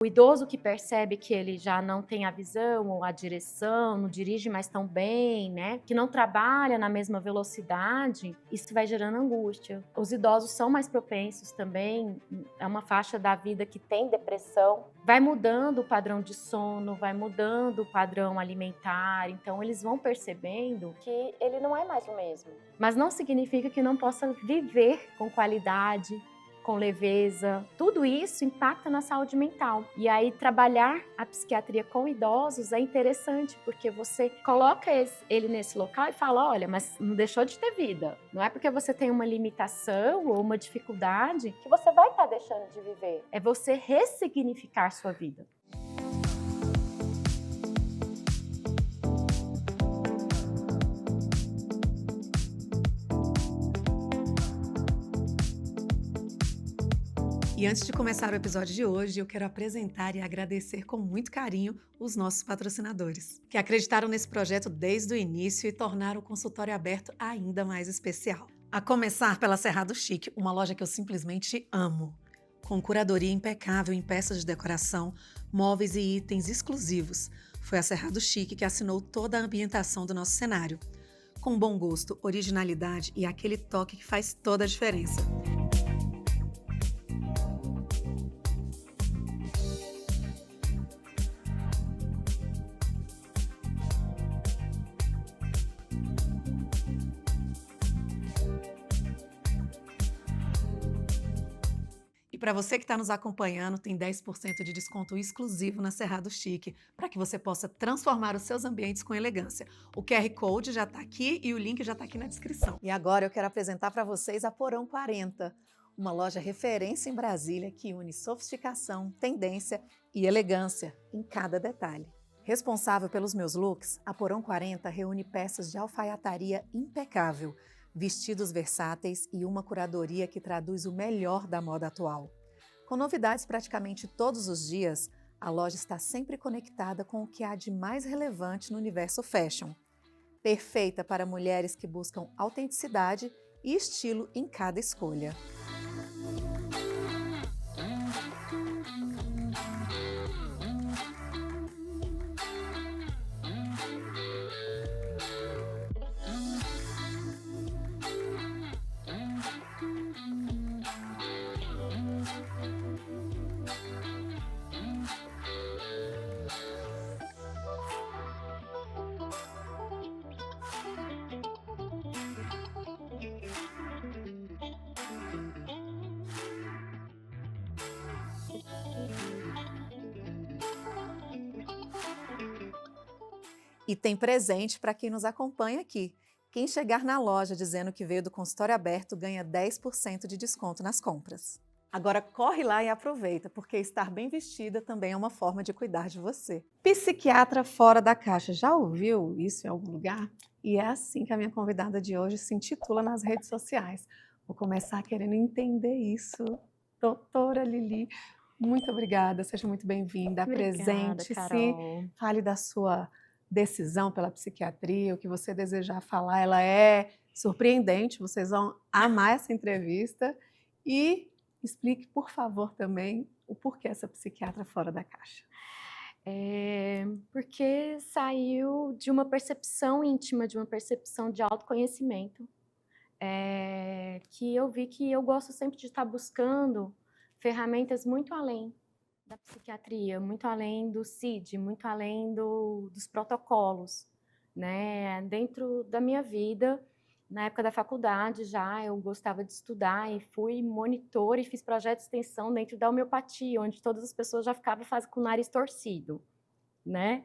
O idoso que percebe que ele já não tem a visão ou a direção, não dirige mais tão bem, né? Que não trabalha na mesma velocidade, isso vai gerando angústia. Os idosos são mais propensos também, é uma faixa da vida que tem depressão. Vai mudando o padrão de sono, vai mudando o padrão alimentar, então eles vão percebendo que ele não é mais o mesmo. Mas não significa que não possa viver com qualidade, com leveza, tudo isso impacta na saúde mental. E aí trabalhar a psiquiatria com idosos é interessante, porque você coloca ele nesse local e fala, olha, mas não deixou de ter vida. Não é porque você tem uma limitação ou uma dificuldade que você vai estar deixando de viver. É você ressignificar sua vida. E antes de começar o episódio de hoje, eu quero apresentar e agradecer com muito carinho os nossos patrocinadores, que acreditaram nesse projeto desde o início e tornaram o consultório aberto ainda mais especial. A começar pela Cerrado Chic, uma loja que eu simplesmente amo. Com curadoria impecável em peças de decoração, móveis e itens exclusivos. Foi a Cerrado Chic que assinou toda a ambientação do nosso cenário. Com bom gosto, originalidade e aquele toque que faz toda a diferença. Para você que está nos acompanhando, tem 10% de desconto exclusivo na Cerrado Chic, para que você possa transformar os seus ambientes com elegância. O QR Code já está aqui e o link já está aqui na descrição. E agora eu quero apresentar para vocês a Porão 40, uma loja referência em Brasília que une sofisticação, tendência e elegância em cada detalhe. Responsável pelos meus looks, a Porão 40 reúne peças de alfaiataria impecável, vestidos versáteis e uma curadoria que traduz o melhor da moda atual. Com novidades praticamente todos os dias, a loja está sempre conectada com o que há de mais relevante no universo fashion. Perfeita para mulheres que buscam autenticidade e estilo em cada escolha. E tem presente para quem nos acompanha aqui. Quem chegar na loja dizendo que veio do consultório aberto ganha 10% de desconto nas compras. Agora corre lá e aproveita, porque estar bem vestida também é uma forma de cuidar de você. Psiquiatra fora da caixa. Já ouviu isso em algum lugar? E é assim que a minha convidada de hoje se intitula nas redes sociais. Vou começar querendo entender isso. Doutora Lili, muito obrigada, seja muito bem-vinda. Apresente-se, fale da sua decisão pela psiquiatria, o que você desejar falar, ela é surpreendente, vocês vão amar essa entrevista e explique, por favor, também o porquê essa psiquiatra fora da caixa. Porque saiu de uma percepção íntima, de uma percepção de autoconhecimento, que eu vi que eu gosto sempre de estar buscando ferramentas muito além da psiquiatria, muito além do CID, muito além dos protocolos, né? Dentro da minha vida, na época da faculdade já, eu gostava de estudar e fui monitora e fiz projeto de extensão dentro da homeopatia, onde todas as pessoas já ficavam com o nariz torcido, né?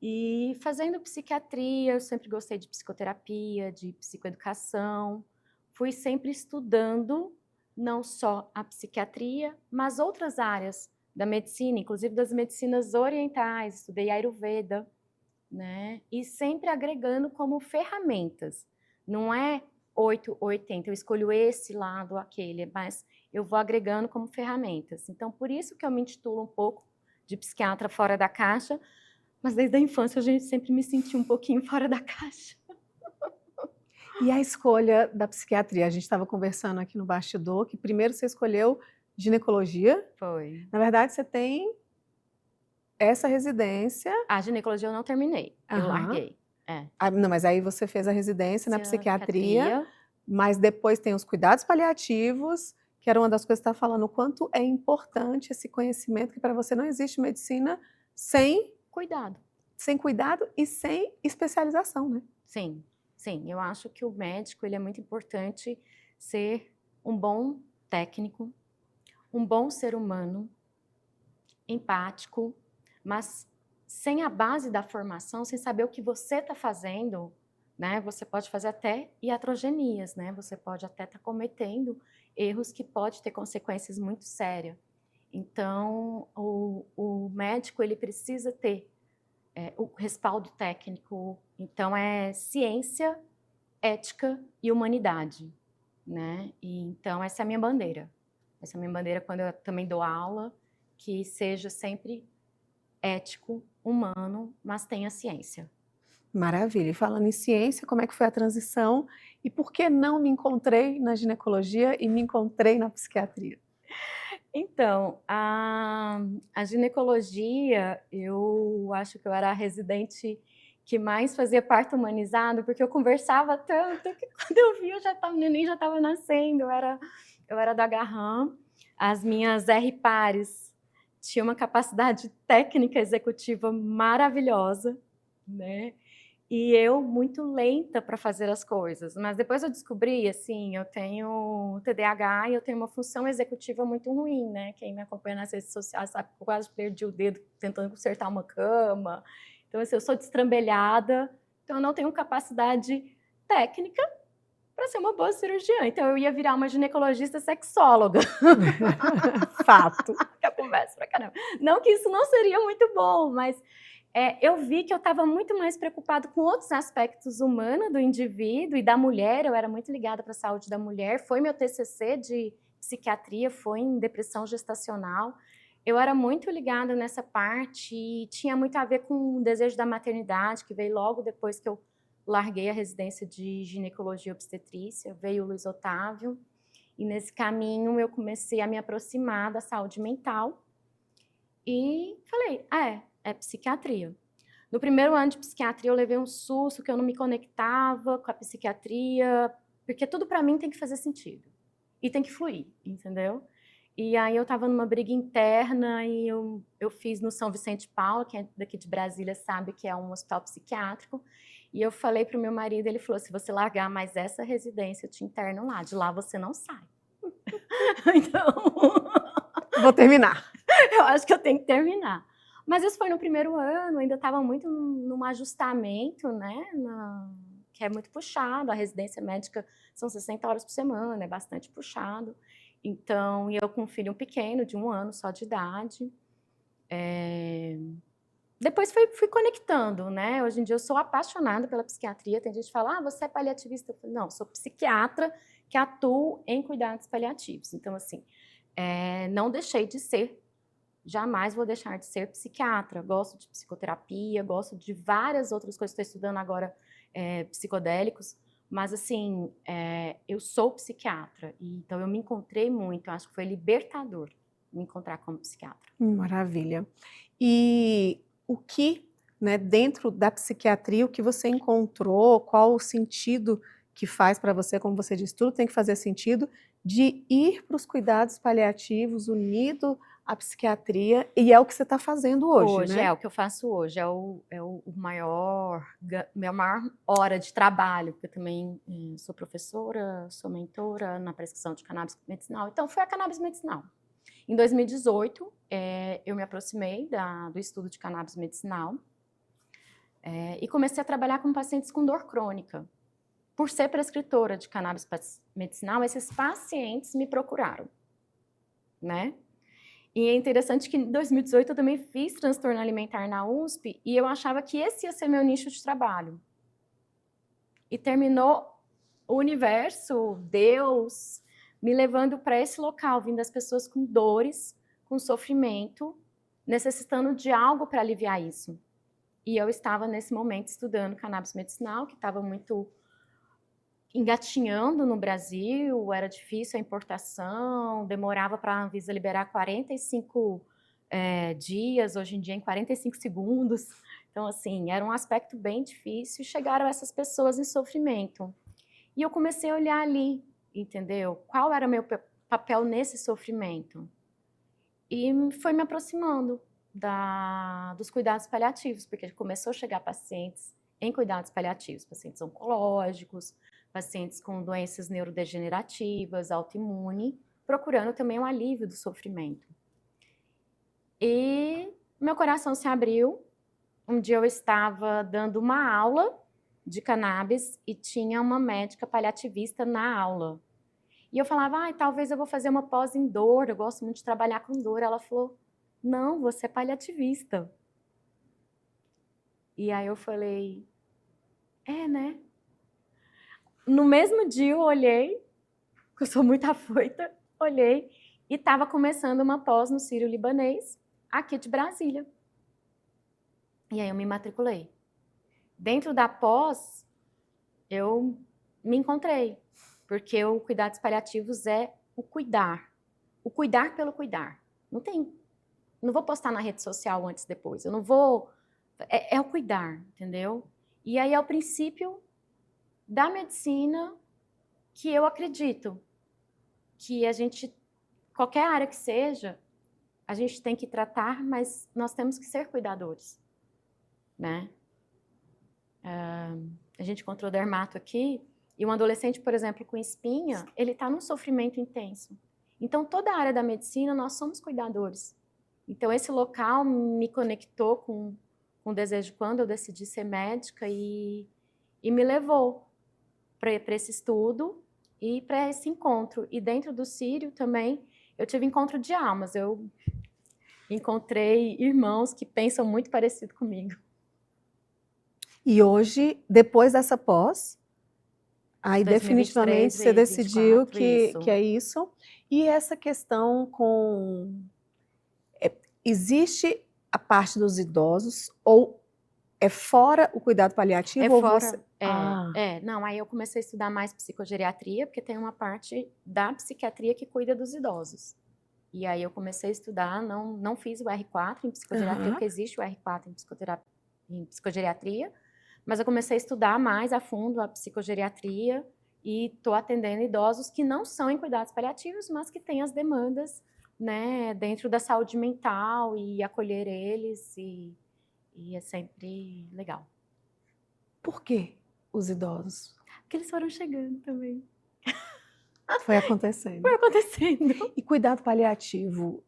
E fazendo psiquiatria, eu sempre gostei de psicoterapia, de psicoeducação, fui sempre estudando não só a psiquiatria, mas outras áreas da medicina, inclusive das medicinas orientais, estudei Ayurveda, né? E sempre agregando como ferramentas. Não é 8 ou 80, eu escolho esse lado ou aquele, mas eu vou agregando como ferramentas. Então, por isso que eu me intitulo um pouco de psiquiatra fora da caixa, mas desde a infância a gente sempre me sentiu um pouquinho fora da caixa. E a escolha da psiquiatria? A gente estava conversando aqui no bastidor que primeiro você escolheu ginecologia. Foi. Na verdade, você tem essa residência... A ginecologia eu não terminei, eu larguei. Não, mas aí você fez a residência na psiquiatria, Psiquiatria. mas depois tem os cuidados paliativos, que era uma das coisas que você está falando, o quanto é importante esse conhecimento, que para você não existe medicina sem Cuidado. cuidado e sem especialização, né? Sim, sim. Eu acho que o médico, ele é muito importante ser um bom técnico, um bom ser humano, empático, mas sem a base da formação, sem saber o que você está fazendo, né? Você pode fazer até iatrogenias, né? Você pode até estar cometendo erros que podem ter consequências muito sérias. Então, o médico, ele precisa ter o respaldo técnico. Então, é ciência, ética e humanidade, né? E, então, essa é a minha bandeira. Essa é a minha bandeira quando eu também dou aula, que seja sempre ético, humano, mas tenha ciência. Maravilha. E falando em ciência, como é que foi a transição? E por que não me encontrei na ginecologia e me encontrei na psiquiatria? Então, a ginecologia, eu acho que eu era a residente que mais fazia parto humanizado, porque eu conversava tanto que quando eu vi, o neném já estava nascendo, eu era da Garram, as minhas R-pares tinham uma capacidade técnica executiva maravilhosa, né? E eu muito lenta para fazer as coisas, mas depois eu descobri, assim, eu tenho TDAH e eu tenho uma função executiva muito ruim, né? Quem me acompanha nas redes sociais sabe que eu quase perdi o dedo tentando consertar uma cama. Então, assim, eu sou destrambelhada, então eu não tenho capacidade técnica para ser uma boa cirurgiã. Então, eu ia virar uma ginecologista sexóloga. Fato. Que eu converso pra caramba. Não que isso não seria muito bom, mas eu vi que eu estava muito mais preocupada com outros aspectos humanos do indivíduo e da mulher. Eu era muito ligada para a saúde da mulher. Foi meu TCC de psiquiatria, foi em depressão gestacional. Eu era muito ligada nessa parte e tinha muito a ver com o desejo da maternidade, que veio logo depois que eu larguei a residência de ginecologia e obstetrícia. Veio o Luiz Otávio. E nesse caminho eu comecei a me aproximar da saúde mental e falei, é psiquiatria. No primeiro ano de psiquiatria eu levei um susto que eu não me conectava com a psiquiatria, porque tudo para mim tem que fazer sentido e tem que fluir, entendeu? E aí eu estava numa briga interna e eu fiz no São Vicente de Paula, quem é daqui de Brasília sabe que é um hospital psiquiátrico, e eu falei para o meu marido, ele falou, se você largar mais essa residência, eu te interno lá, de lá você não sai. Então, vou terminar. Eu acho que eu tenho que terminar. Mas isso foi no primeiro ano, ainda estava muito num ajustamento, né? Que é muito puxado. A residência médica são 60 horas por semana, é bastante puxado. Então, eu com um filho pequeno, de 1 ano só de idade. Depois fui conectando, né? Hoje em dia eu sou apaixonada pela psiquiatria. Tem gente que fala, você é paliativista? Eu falo, não, sou psiquiatra que atuo em cuidados paliativos. Então, assim, não deixei de ser, jamais vou deixar de ser psiquiatra. Gosto de psicoterapia, gosto de várias outras coisas. Estou estudando agora psicodélicos, mas assim, eu sou psiquiatra, então eu me encontrei muito, eu acho que foi libertador me encontrar como psiquiatra. Maravilha. E o que, né, dentro da psiquiatria, o que você encontrou, qual o sentido que faz para você, como você disse, tudo tem que fazer sentido, de ir para os cuidados paliativos unido à psiquiatria, e é o que você está fazendo hoje, né? É o que eu faço hoje, minha maior hora de trabalho, porque eu também sou professora, sou mentora na prescrição de cannabis medicinal, então foi a cannabis medicinal. Em 2018, eu me aproximei do estudo de cannabis medicinal e comecei a trabalhar com pacientes com dor crônica. Por ser prescritora de cannabis medicinal, esses pacientes me procuraram, né? E é interessante que em 2018 eu também fiz transtorno alimentar na USP e eu achava que esse ia ser meu nicho de trabalho. E terminou o universo, Deus, me levando para esse local, vindo das pessoas com dores, com sofrimento, necessitando de algo para aliviar isso. E eu estava nesse momento estudando cannabis medicinal, que estava muito engatinhando no Brasil, era difícil a importação, demorava para a Anvisa liberar 45 dias, hoje em dia em 45 segundos. Então, assim, era um aspecto bem difícil. Chegaram essas pessoas em sofrimento. E eu comecei a olhar ali, entendeu? Qual era o meu papel nesse sofrimento? E foi me aproximando dos cuidados paliativos, porque começou a chegar pacientes em cuidados paliativos, pacientes oncológicos, pacientes com doenças neurodegenerativas, autoimune, procurando também um alívio do sofrimento. E meu coração se abriu. Um dia eu estava dando uma aula de cannabis e tinha uma médica paliativista na aula. E eu falava, talvez eu vou fazer uma pós em dor, eu gosto muito de trabalhar com dor. Ela falou, não, você é paliativista. E aí eu falei, né? No mesmo dia eu olhei, porque eu sou muito afoita, olhei e estava começando uma pós no Sírio-Libanês, aqui de Brasília. E aí eu me matriculei. Dentro da pós, eu me encontrei, porque o cuidados paliativos é o cuidar pelo cuidar. Não vou postar na rede social antes e depois, eu não vou, é o cuidar, entendeu? E aí é o princípio da medicina que eu acredito que a gente, qualquer área que seja, a gente tem que tratar, mas nós temos que ser cuidadores, né? A gente encontrou dermato aqui, e um adolescente, por exemplo, com espinha, ele está num sofrimento intenso. Então, toda a área da medicina, nós somos cuidadores. Então, esse local me conectou com o desejo quando eu decidi ser médica e me levou para esse estudo e para esse encontro. E dentro do Sírio também, eu tive encontro de almas. Eu encontrei irmãos que pensam muito parecido comigo. E hoje, depois dessa pós, aí 2023 definitivamente você e decidiu 24, que é isso. E essa questão existe a parte dos idosos ou é fora o cuidado paliativo? É ou fora, você... não, aí eu comecei a estudar mais psicogeriatria, porque tem uma parte da psiquiatria que cuida dos idosos. E aí eu comecei a estudar, não fiz o R4 em psicogeriatria, porque existe o R4 em psicogeriatria, mas eu comecei a estudar mais a fundo a psicogeriatria e estou atendendo idosos que não são em cuidados paliativos, mas que têm as demandas, né, dentro da saúde mental e acolher eles, e é sempre legal. Por que os idosos? Porque eles foram chegando também. Foi acontecendo. Foi acontecendo. E cuidado paliativo,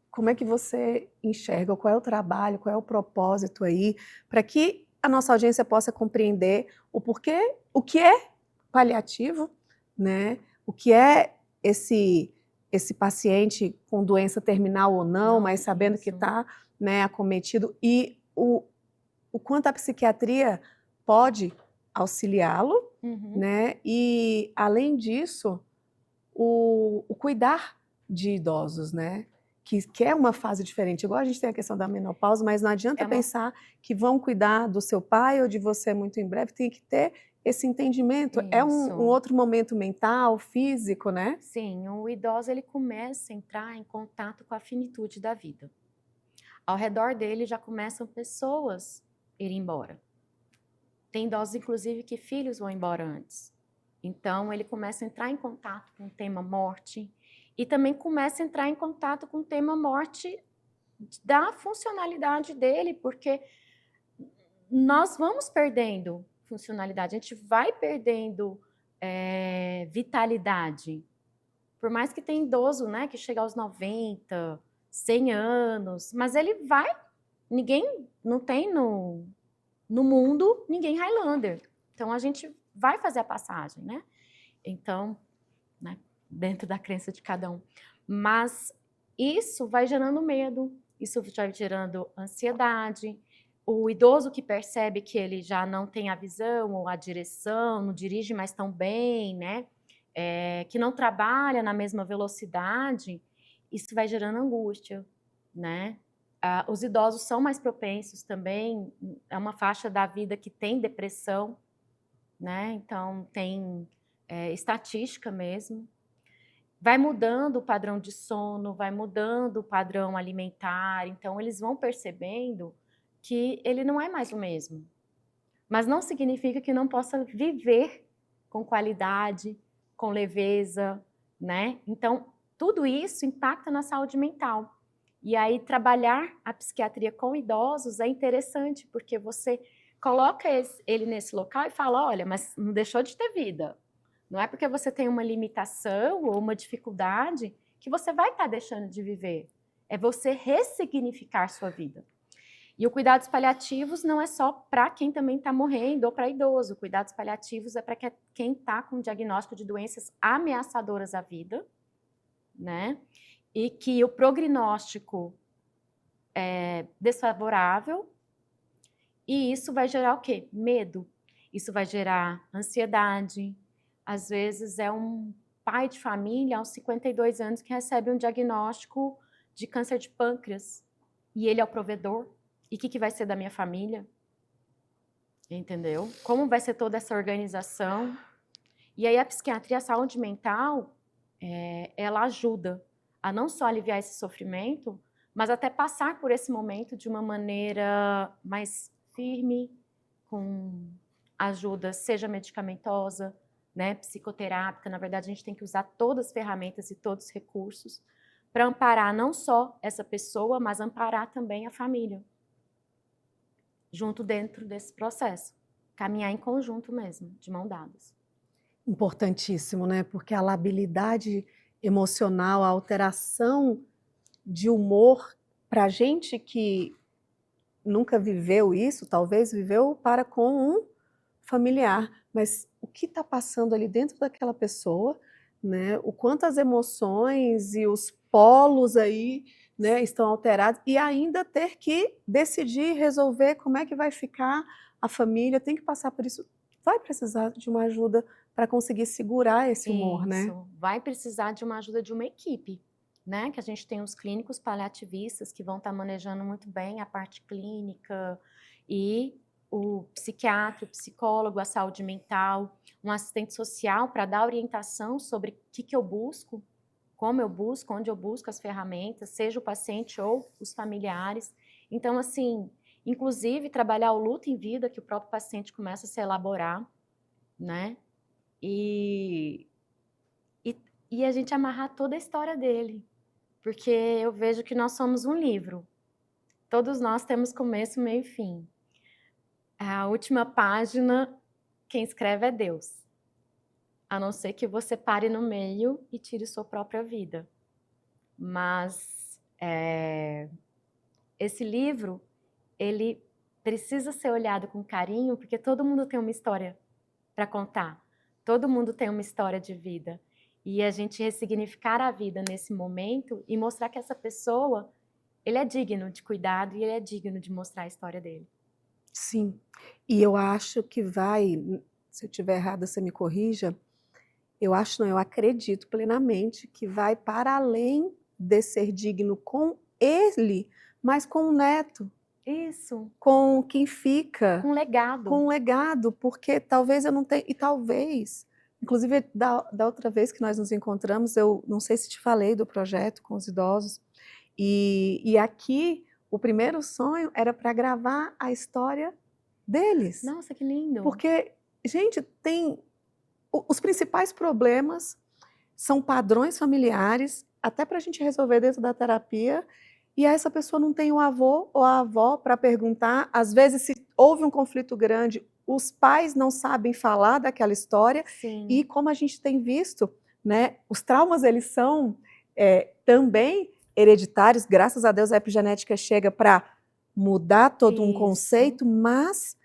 como é que você enxerga? Qual é o trabalho, qual é o propósito aí, para que a nossa audiência possa compreender o porquê, o que é paliativo, né? O que é esse paciente com doença terminal ou não, mas sabendo que está, né, acometido, e o quanto a psiquiatria pode auxiliá-lo, né? E, além disso, o cuidar de idosos, né? Que é uma fase diferente. Igual a gente tem a questão da menopausa, mas não adianta pensar que vão cuidar do seu pai ou de você muito em breve, tem que ter esse entendimento. Isso. É um outro momento mental, físico, né? Sim, o idoso ele começa a entrar em contato com a finitude da vida. Ao redor dele já começam pessoas a ir embora. Tem idosos, inclusive, que filhos vão embora antes. Então, ele começa a entrar em contato com o tema morte e também começa a entrar em contato com o tema morte da funcionalidade dele, porque nós vamos perdendo funcionalidade, a gente vai perdendo vitalidade. Por mais que tenha idoso, né, que chega aos 90, 100 anos, mas ele vai, não tem no mundo ninguém Highlander. Então, a gente vai fazer a passagem, né? Então, né, dentro da crença de cada um. Mas isso vai gerando medo, isso vai gerando ansiedade. O idoso que percebe que ele já não tem a visão ou a direção, não dirige mais tão bem, né? Que não trabalha na mesma velocidade, isso vai gerando angústia, né? Os idosos são mais propensos também, é uma faixa da vida que tem depressão, né? Então tem estatística mesmo. vai mudando o padrão de sono, vai mudando o padrão alimentar, então eles vão percebendo que ele não é mais o mesmo. Mas não significa que não possa viver com qualidade, com leveza, né? Então, tudo isso impacta na saúde mental. E aí, trabalhar a psiquiatria com idosos é interessante, porque você coloca ele nesse local e fala, olha, mas não deixou de ter vida. Não é porque você tem uma limitação ou uma dificuldade que você vai estar deixando de viver. É você ressignificar sua vida. E o cuidados paliativos não é só para quem também está morrendo ou para idoso. Cuidados paliativos é para quem está com diagnóstico de doenças ameaçadoras à vida, né? E que o prognóstico é desfavorável. E isso vai gerar o quê? Medo. Isso vai gerar ansiedade. Às vezes é um pai de família aos 52 anos que recebe um diagnóstico de câncer de pâncreas. E ele é o provedor. E o que vai ser da minha família? Entendeu? Como vai ser toda essa organização? E aí a psiquiatria, a saúde mental, ela ajuda a não só aliviar esse sofrimento, mas até passar por esse momento de uma maneira mais firme, com ajuda, seja medicamentosa, né, psicoterápica. Na verdade, a gente tem que usar todas as ferramentas e todos os recursos para amparar não só essa pessoa, mas amparar também a família. Junto dentro desse processo. Caminhar em conjunto mesmo, de mão dadas. Importantíssimo, né? Porque a labilidade emocional, a alteração de humor, para a gente que nunca viveu isso, talvez viveu para com um familiar, mas o que está passando ali dentro daquela pessoa, né? O quanto as emoções e os polos aí, né, estão alterados, e ainda ter que decidir, resolver como é que vai ficar a família, tem que passar por isso, vai precisar de uma ajuda para conseguir segurar esse humor, né? Isso, vai precisar de uma ajuda de uma equipe, né? Que a gente tem os clínicos paliativistas que vão estar manejando muito bem a parte clínica, e o psiquiatra, o psicólogo, a saúde mental, um assistente social para dar orientação sobre o que eu busco, como eu busco, onde eu busco as ferramentas, seja o paciente ou os familiares. Então, assim, inclusive trabalhar o luto em vida, que o próprio paciente começa a se elaborar, né? E a gente amarrar toda a história dele, porque eu vejo que nós somos um livro. Todos nós temos começo, meio e fim. A última página, quem escreve é Deus. A não ser que você pare no meio e tire sua própria vida. Mas esse livro, ele precisa ser olhado com carinho, porque todo mundo tem uma história para contar. Todo mundo tem uma história de vida. E a gente ressignificar a vida nesse momento e mostrar que essa pessoa, ele é digno de cuidado e ele é digno de mostrar a história dele. Sim, e eu acho que vai, se eu estiver errada, você me corrija, eu acho, não, eu acredito plenamente que vai para além de ser digno com ele, mas com o neto. Isso. Com quem fica. Com um legado. Com um legado, porque talvez eu não tenha, e talvez, inclusive da outra vez que nós nos encontramos, eu não sei se te falei do projeto com os idosos, e aqui o primeiro sonho era para gravar a história deles. Nossa, que lindo. Porque, gente, os principais problemas são padrões familiares, até para a gente resolver dentro da terapia, e essa pessoa não tem o avô ou a avó para perguntar. Às vezes, se houve um conflito grande, os pais não sabem falar daquela história. Sim. E como a gente tem visto, né, os traumas eles são também hereditários. Graças a Deus a epigenética chega para mudar todo um conceito, mas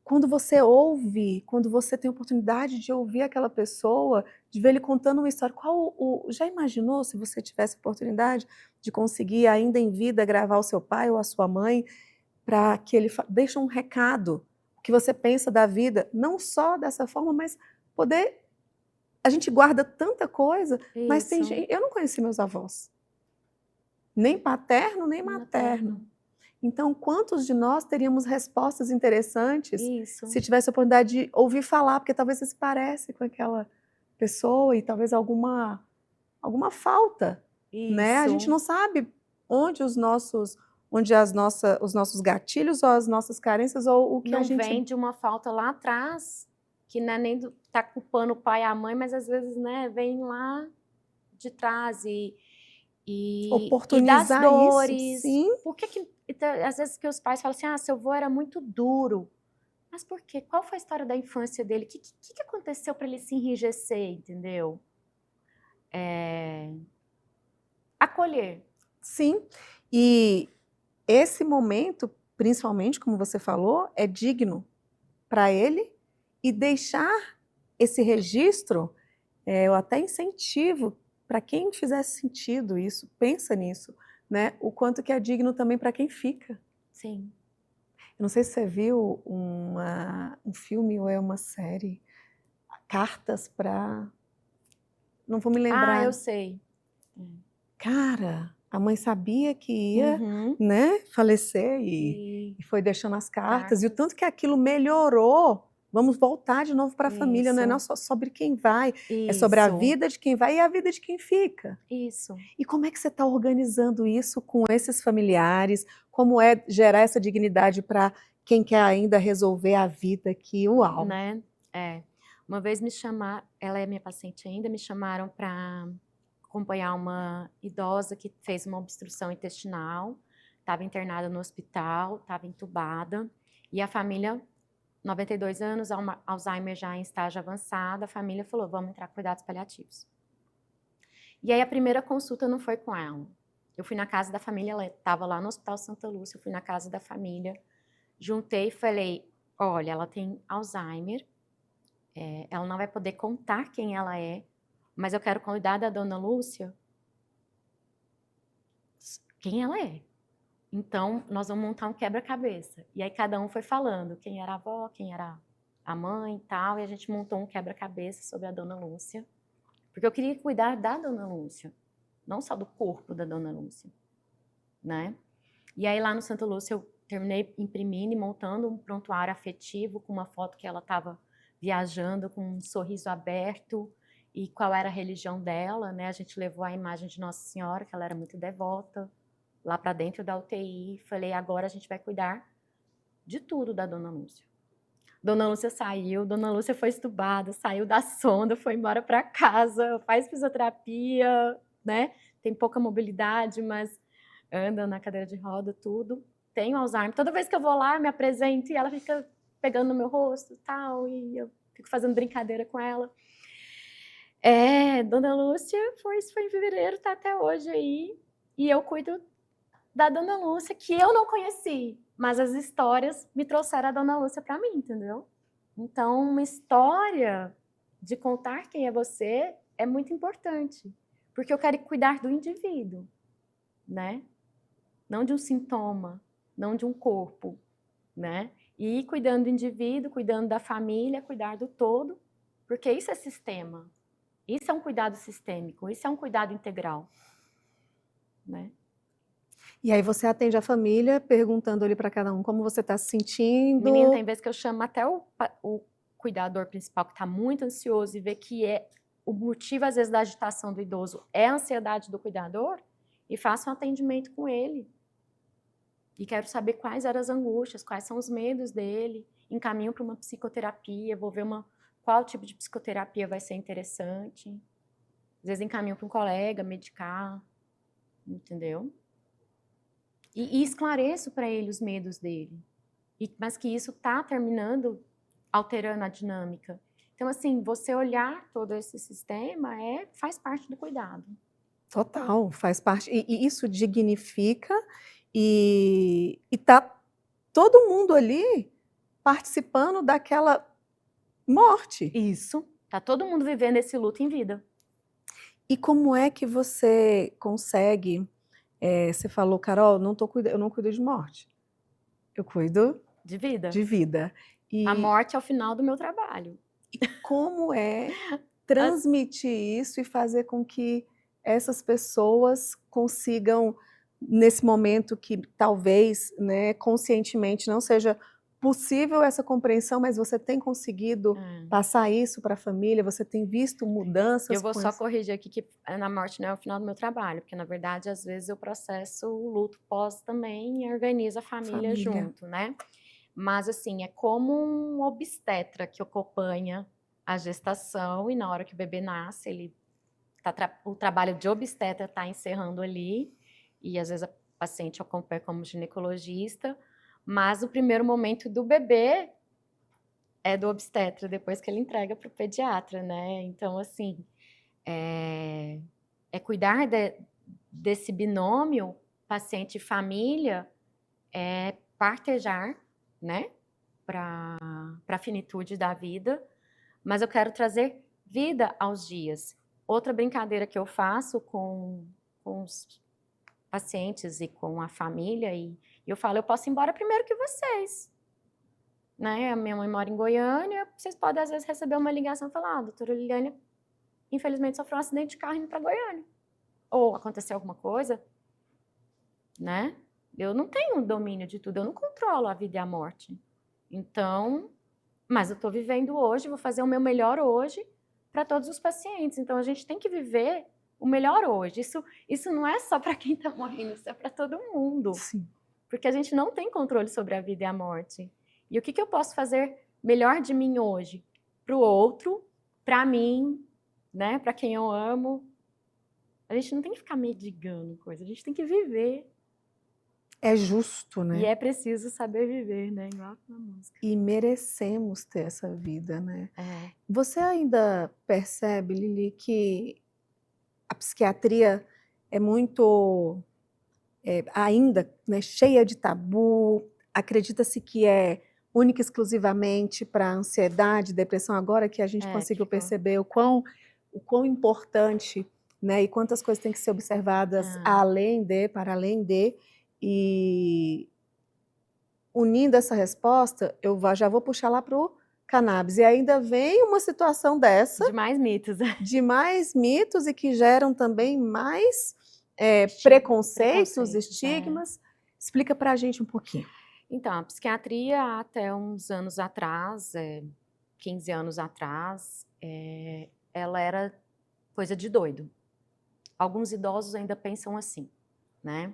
quando você ouve, quando você tem a oportunidade de ouvir aquela pessoa, de ver ele contando uma história, já imaginou se você tivesse a oportunidade de conseguir ainda em vida gravar o seu pai ou a sua mãe, para que ele deixe um recado, o que você pensa da vida, não só dessa forma, mas poder... A gente guarda tanta coisa, mas tem gente... Eu não conheci meus avós, nem paterno, nem materno. Então, quantos de nós teríamos respostas interessantes se tivesse a oportunidade de ouvir falar, porque talvez você se parece com aquela pessoa e talvez alguma alguma falta, né? A gente Isso. não sabe onde os nossos gatilhos ou as nossas carências ou o que a Não gente... vem de uma falta lá atrás, que não é nem tá culpando o pai e a mãe, mas às vezes, né, vem lá de trás e das Oportunizar isso, dores. sim. Por que então, às vezes que os pais falam assim, seu avô era muito duro. Mas por quê? Qual foi a história da infância dele? O que aconteceu para ele se enrijecer, entendeu? Acolher. Sim, e esse momento, principalmente, como você falou, é digno para ele e deixar esse registro, eu até incentivo para quem fizesse sentido isso, pensa nisso, né? O quanto que é digno também para quem fica. Sim. Eu não sei se você viu um filme ou é uma série, Cartas para... Não vou me Ah, eu lembrar. sei. Cara, a mãe sabia que ia, Uhum. né, falecer e foi deixando as cartas. E o tanto que aquilo melhorou. Vamos voltar de novo para a família, não é não Isso. só sobre quem vai, é sobre a Isso. vida de quem vai e a vida de quem fica. Isso. E como é que você está organizando isso com esses familiares? Como é gerar essa dignidade para quem quer ainda resolver a vida aqui? Uau! Né? Uma vez me chamaram, ela é minha paciente ainda, me chamaram para acompanhar uma idosa que fez uma obstrução intestinal, estava internada no hospital, estava entubada, e a família, 92 anos, Alzheimer já em estágio avançado, a família falou, vamos entrar com cuidados paliativos. E aí a primeira consulta não foi com ela. Eu fui na casa da família, ela estava lá no Hospital Santa Lúcia, eu fui na casa da família, juntei e falei, olha, ela tem Alzheimer, ela não vai poder contar quem ela é, mas eu quero cuidar da dona Lúcia, quem ela é. Então, nós vamos montar um quebra-cabeça. E aí cada um foi falando quem era a avó, quem era a mãe e tal, e a gente montou um quebra-cabeça sobre a dona Lúcia, porque eu queria cuidar da dona Lúcia, não só do corpo da dona Lúcia, né? E aí lá no Santa Lúcia eu terminei imprimindo e montando um prontuário afetivo com uma foto que ela estava viajando com um sorriso aberto e qual era a religião dela, né? A gente levou a imagem de Nossa Senhora, que ela era muito devota, lá para dentro da UTI. Falei, agora a gente vai cuidar de tudo da dona Lúcia. Dona Lúcia saiu, Dona Lúcia foi estubada, saiu da sonda, foi embora para casa, faz fisioterapia, né? Tem pouca mobilidade, mas anda na cadeira de roda, tudo. Tenho Alzheimer. Toda vez que eu vou lá, me apresento e ela fica pegando no meu rosto e tal, e eu fico fazendo brincadeira com ela. Dona Lúcia isso foi em fevereiro, tá até hoje aí. E eu cuido da Dona Lúcia, que eu não conheci, mas as histórias me trouxeram a Dona Lúcia para mim, entendeu? Então, uma história de contar quem é você é muito importante, porque eu quero cuidar do indivíduo, né? Não de um sintoma, não de um corpo, né? E ir cuidando do indivíduo, cuidando da família, cuidar do todo, porque isso é sistema. Isso é um cuidado sistêmico, isso é um cuidado integral, né? E aí você atende a família perguntando ali para cada um como você está se sentindo. Menina, tem vezes que eu chamo até o cuidador principal que está muito ansioso e vê que o motivo, às vezes, da agitação do idoso é a ansiedade do cuidador e faço um atendimento com ele. E quero saber quais eram as angústias, quais são os medos dele. Encaminho para uma psicoterapia, vou ver qual tipo de psicoterapia vai ser interessante. Às vezes encaminho para um colega medicar, entendeu? E esclareço para ele os medos dele. Mas que isso está terminando alterando a dinâmica. Então, assim, você olhar todo esse sistema faz parte do cuidado. Total, faz parte. E isso dignifica e tá todo mundo ali participando daquela morte. Isso. Tá todo mundo vivendo esse luto em vida. E como é que você consegue... você falou, Carol, eu não cuido de morte. Eu cuido De vida. de vida. A morte é o final do meu trabalho. E como é transmitir isso e fazer com que essas pessoas consigam, nesse momento que talvez, né, conscientemente não seja possível essa compreensão, mas você tem conseguido passar isso para a família? Você tem visto mudanças? Eu vou com só essa... corrigir aqui que na morte não é o final do meu trabalho, porque na verdade às vezes eu processo o luto pós também e organizo a família junto, né? Mas assim, é como um obstetra que acompanha a gestação e na hora que o bebê nasce, ele o trabalho de obstetra está encerrando ali e às vezes a paciente acompanha como ginecologista, mas o primeiro momento do bebê é do obstetra, depois que ele entrega para o pediatra, né? Então, assim, é cuidar desse binômio paciente e família, é partejar, né? Para a finitude da vida, mas eu quero trazer vida aos dias. Outra brincadeira que eu faço com os pacientes e com a família, e eu falo, eu posso ir embora primeiro que vocês. Né? A minha mãe mora em Goiânia, vocês podem às vezes receber uma ligação e falar, doutora Liliane, infelizmente sofreu um acidente de carro indo para Goiânia. Ou aconteceu alguma coisa, né? Eu não tenho domínio de tudo, eu não controlo a vida e a morte. Então, mas eu estou vivendo hoje, vou fazer o meu melhor hoje para todos os pacientes. Então, a gente tem que viver o melhor hoje. Isso não é só para quem está morrendo, isso é para todo mundo. Sim. Porque a gente não tem controle sobre a vida e a morte. E o que eu posso fazer melhor de mim hoje? Para o outro, para mim, né? Para quem eu amo. A gente não tem que ficar mendigando coisa, a gente tem que viver. É justo, né? E é preciso saber viver, né? Igual na música. E merecemos ter essa vida, né? É. Você ainda percebe, Lili, que a psiquiatria é muito, ainda, né, cheia de tabu? Acredita-se que é única e exclusivamente para ansiedade, depressão, agora que a gente conseguiu perceber o quão importante, né, e quantas coisas têm que ser observadas para além de, e unindo essa resposta, eu já vou puxar lá para o cannabis, e ainda vem uma situação dessa, de mais mitos. De mais mitos e que geram também mais preconceitos, estigmas. Explica para a gente um pouquinho. Então, a psiquiatria até uns anos atrás, 15 anos atrás, ela era coisa de doido. Alguns idosos ainda pensam assim, né?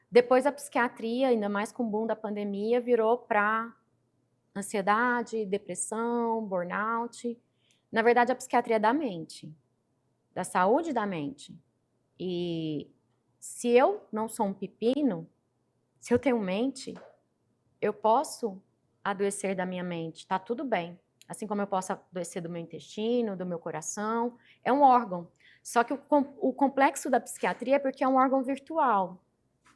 Depois a psiquiatria, ainda mais com o boom da pandemia, virou para ansiedade, depressão, burnout. Na verdade, a psiquiatria é da mente, da saúde da mente. E se eu não sou um pepino, se eu tenho mente, eu posso adoecer da minha mente, tá tudo bem. Assim como eu posso adoecer do meu intestino, do meu coração, é um órgão. Só que o complexo da psiquiatria é porque é um órgão virtual.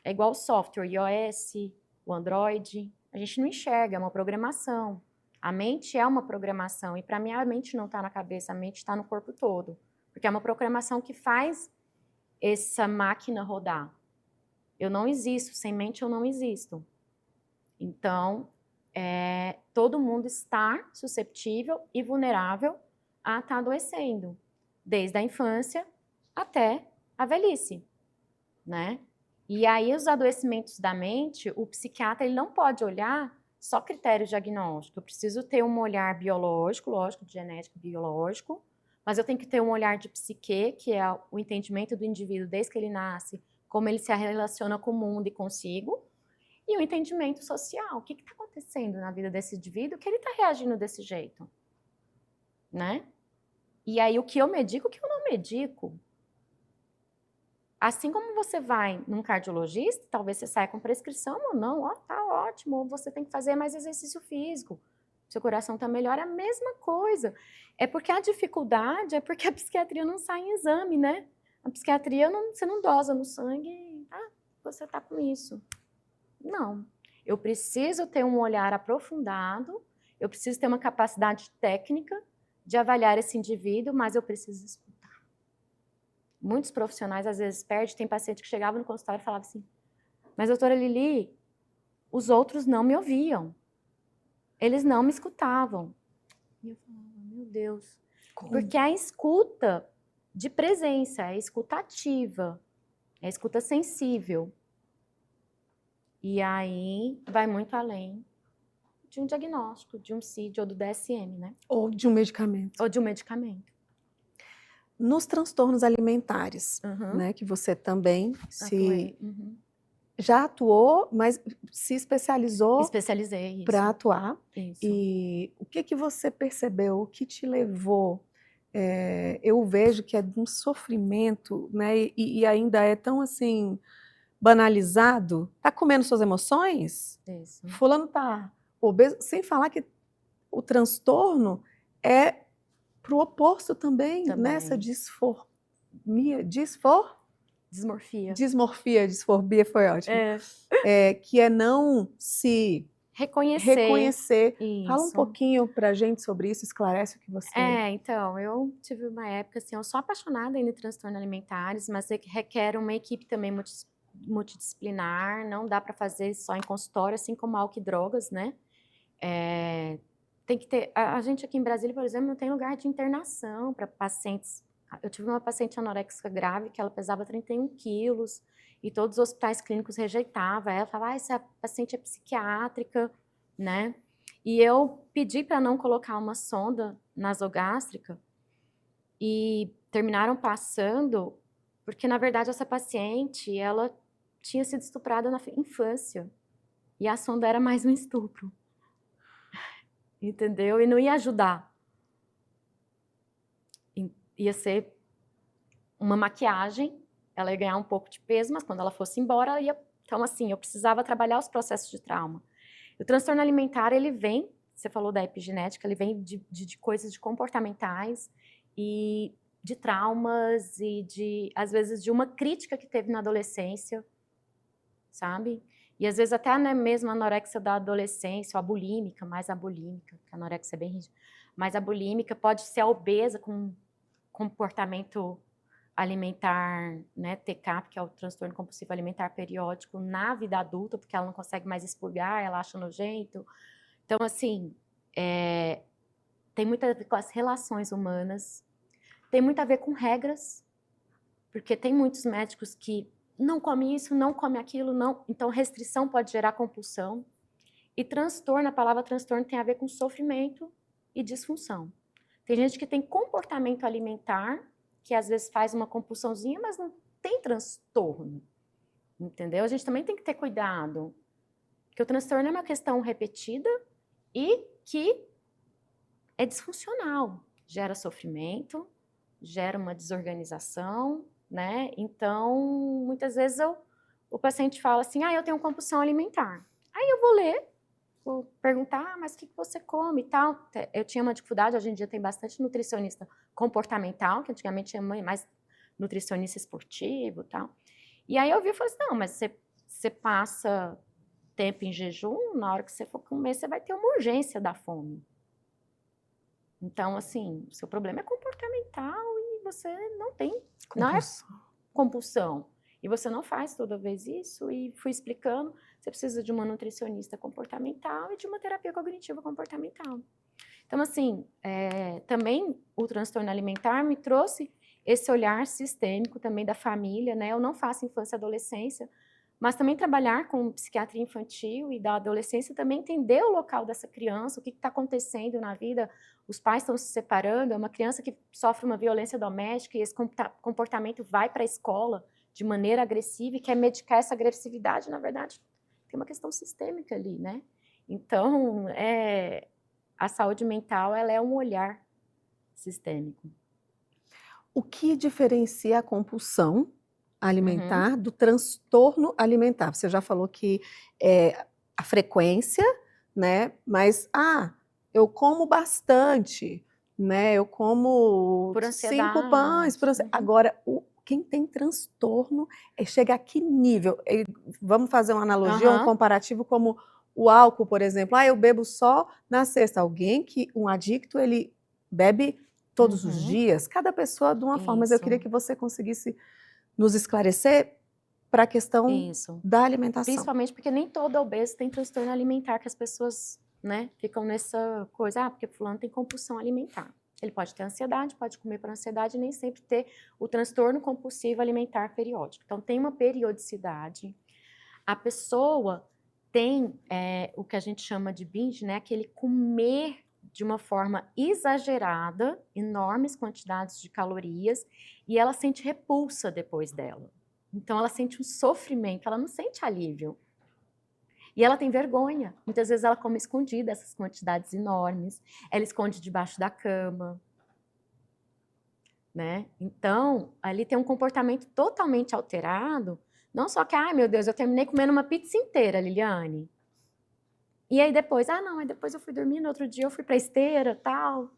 É igual o software, iOS, o Android. A gente não enxerga, é uma programação. A mente é uma programação. E para mim, a mente não está na cabeça, a mente está no corpo todo. Porque é uma programação que faz essa máquina rodar. Eu não existo, sem mente eu não existo. Então, todo mundo está suscetível e vulnerável a estar adoecendo. Desde a infância até a velhice, né? E aí, os adoecimentos da mente, o psiquiatra ele não pode olhar só critérios diagnósticos. Eu preciso ter um olhar biológico, lógico, de genético biológico, mas eu tenho que ter um olhar de psique, que é o entendimento do indivíduo desde que ele nasce, como ele se relaciona com o mundo e consigo, e o entendimento social. O que está acontecendo na vida desse indivíduo que ele está reagindo desse jeito, né? E aí, o que eu medico, o que eu não medico. Assim como você vai num cardiologista, talvez você saia com prescrição ou não, tá ótimo, ou você tem que fazer mais exercício físico, seu coração tá melhor, é a mesma coisa. É porque a dificuldade é porque a psiquiatria não sai em exame, né? A psiquiatria, você não dosa no sangue, você tá com isso. Não. Eu preciso ter um olhar aprofundado, eu preciso ter uma capacidade técnica de avaliar esse indivíduo, mas eu preciso escutar. Muitos profissionais, às vezes, perdem. Tem paciente que chegava no consultório e falava assim, mas, doutora Lili, os outros não me ouviam. Eles não me escutavam. E eu falava, meu Deus. Como? Porque a escuta de presença, é escuta ativa, é escuta sensível. E aí vai muito além de um diagnóstico, de um CID ou do DSM, né? Ou de um medicamento. Ou de um medicamento. Nos transtornos alimentares, Uhum. né, que você também Atuei. Uhum. já atuou, mas se especializou Especializei, para isso. atuar. Isso. E o que você percebeu? O que te levou? Eu vejo que é de um sofrimento, né? E ainda é tão assim banalizado. Tá comendo suas emoções? Isso. Fulano tá obeso, sem falar que o transtorno é pro oposto também, nessa Também. dismorfia, disforbia foi ótimo. Que é não se reconhecer. Fala um Isso. pouquinho pra gente sobre isso, esclarece o que você... Então, eu tive uma época, assim, eu sou apaixonada em transtornos alimentares, mas requer uma equipe também multidisciplinar, não dá para fazer só em consultório, assim como álcool e drogas, né? Tem que ter, a gente aqui em Brasília, por exemplo, não tem lugar de internação para pacientes. Eu tive uma paciente anoréxica grave que ela pesava 31 quilos e todos os hospitais clínicos rejeitavam. Ela falava, essa paciente é psiquiátrica, né? E eu pedi para não colocar uma sonda nasogástrica e terminaram passando, porque na verdade essa paciente, ela tinha sido estuprada na infância e a sonda era mais um estupro. Entendeu? E não ia ajudar. Ia ser uma maquiagem, ela ia ganhar um pouco de peso, mas quando ela fosse embora, ela ia... Então, assim, eu precisava trabalhar os processos de trauma. O transtorno alimentar, ele vem, você falou da epigenética, ele vem de coisas de comportamentais e de traumas e às vezes, de uma crítica que teve na adolescência, sabe? E às vezes até mesmo a anorexia da adolescência, ou a bulímica, mais a bulímica, que a anorexia é bem rígida, mas a bulímica pode ser a obesa com comportamento alimentar, né, TCAP, que é o transtorno compulsivo alimentar periódico, na vida adulta, porque ela não consegue mais expurgar, ela acha nojento. Então, assim, tem muito a ver com as relações humanas, tem muito a ver com regras, porque tem muitos médicos que não come isso, não come aquilo, não. Então, restrição pode gerar compulsão. E transtorno, a palavra transtorno tem a ver com sofrimento e disfunção. Tem gente que tem comportamento alimentar, que às vezes faz uma compulsãozinha, mas não tem transtorno. Entendeu? A gente também tem que ter cuidado. Porque o transtorno é uma questão repetida e que é disfuncional. Gera sofrimento, gera uma desorganização, né? Então, muitas vezes o paciente fala assim, eu tenho compulsão alimentar. Aí eu vou ler, vou perguntar, mas o que você come e tal. Eu tinha uma dificuldade, hoje em dia tem bastante nutricionista comportamental, que antigamente tinha mais nutricionista esportivo e tal. E aí eu vi e falei assim, não, mas você passa tempo em jejum, na hora que você for comer, você vai ter uma urgência da fome. Então, assim, o seu problema é comportamental e você não tem, não é compulsão. E você não faz toda vez isso, e fui explicando, você precisa de uma nutricionista comportamental e de uma terapia cognitiva comportamental. Então, assim, também o transtorno alimentar me trouxe esse olhar sistêmico também da família, né? Eu não faço infância e adolescência, mas também trabalhar com psiquiatria infantil e da adolescência, também entender o local dessa criança, o que está acontecendo na vida, os pais estão se separando, é uma criança que sofre uma violência doméstica e esse comportamento vai para a escola de maneira agressiva e quer medicar essa agressividade, na verdade, tem uma questão sistêmica ali, né? Então, a saúde mental, ela é um olhar sistêmico. O que diferencia a compulsão alimentar do transtorno alimentar? Você já falou que a frequência, né? Mas, eu como bastante, né? Eu como por 5 pães. Agora, quem tem transtorno chega a que nível? Vamos fazer uma analogia, um comparativo como o álcool, por exemplo. Eu bebo só na sexta. Um adicto, ele bebe todos os dias. Cada pessoa de uma forma. Mas eu queria que você conseguisse nos esclarecer para a questão da alimentação. Principalmente porque nem todo obeso tem transtorno alimentar, que as pessoas, né, ficam nessa coisa, porque fulano tem compulsão alimentar. Ele pode ter ansiedade, pode comer por ansiedade e nem sempre ter o transtorno compulsivo alimentar periódico. Então, tem uma periodicidade. A pessoa tem o que a gente chama de binge, né? Aquele comer de uma forma exagerada, enormes quantidades de calorias, e ela sente repulsa depois dela. Então, ela sente um sofrimento, ela não sente alívio. E ela tem vergonha. Muitas vezes ela come escondida essas quantidades enormes, ela esconde debaixo da cama, né? Então, ali tem um comportamento totalmente alterado, não só que, ai meu Deus, eu terminei comendo uma pizza inteira, Liliane. E aí depois, não, aí depois eu fui dormir, no outro dia eu fui pra esteira, tal.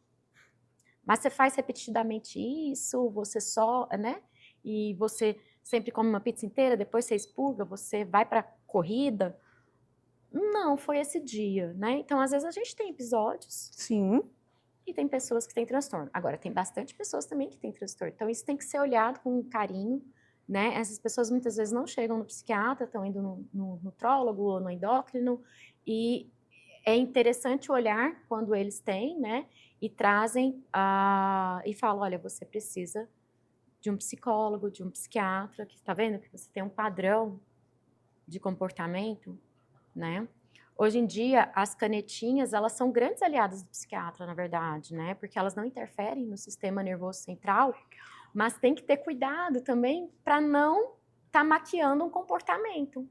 Mas você faz repetidamente isso, você só, né? E você sempre come uma pizza inteira, depois você expurga, você vai pra corrida. Não, foi esse dia, né? Então, às vezes a gente tem episódios. Sim. E tem pessoas que têm transtorno. Agora, tem bastante pessoas também que têm transtorno. Então, isso tem que ser olhado com carinho, né? Essas pessoas muitas vezes não chegam no psiquiatra, estão indo no nutrólogo ou no endócrino, e é interessante olhar quando eles têm, né? E trazem, e falam, olha, você precisa de um psicólogo, de um psiquiatra, que está vendo que você tem um padrão de comportamento, né? Hoje em dia, as canetinhas, elas são grandes aliadas do psiquiatra, na verdade, né? Porque elas não interferem no sistema nervoso central, mas tem que ter cuidado também para não estar maquiando um comportamento.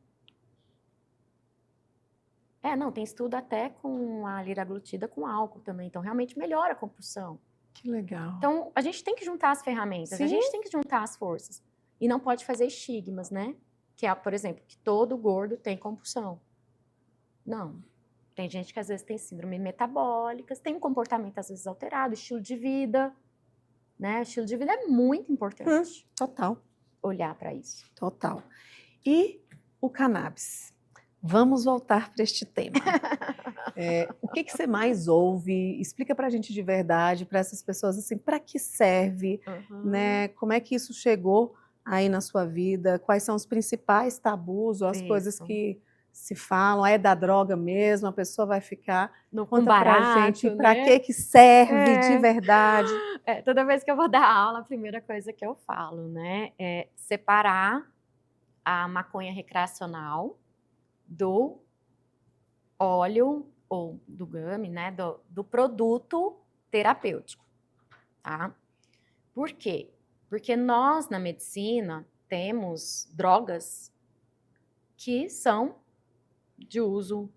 Não, tem estudo até com a liraglutida com álcool também, então realmente melhora a compulsão. Que legal. Então, a gente tem que juntar as ferramentas, Sim. a gente tem que juntar as forças. E não pode fazer estigmas, né? Que é, por exemplo, que todo gordo tem compulsão. Não. Tem gente que às vezes tem síndrome metabólica, tem um comportamento às vezes alterado, estilo de vida, né? O estilo de vida é muito importante. Total. Olhar para isso. Total. E o cannabis? Vamos voltar para este tema. O que você mais ouve? Explica para a gente de verdade, para essas pessoas, assim, para que serve, né? Como é que isso chegou aí na sua vida? Quais são os principais tabus ou as coisas que se falam? É da droga mesmo? A pessoa vai ficar... Conta pra gente, né? para que serve de verdade? Toda vez que eu vou dar aula, a primeira coisa que eu falo, né? É separar a maconha recreacional do óleo ou do gummy, né, do produto terapêutico, tá? Por quê? Porque nós, na medicina, temos drogas que são de uso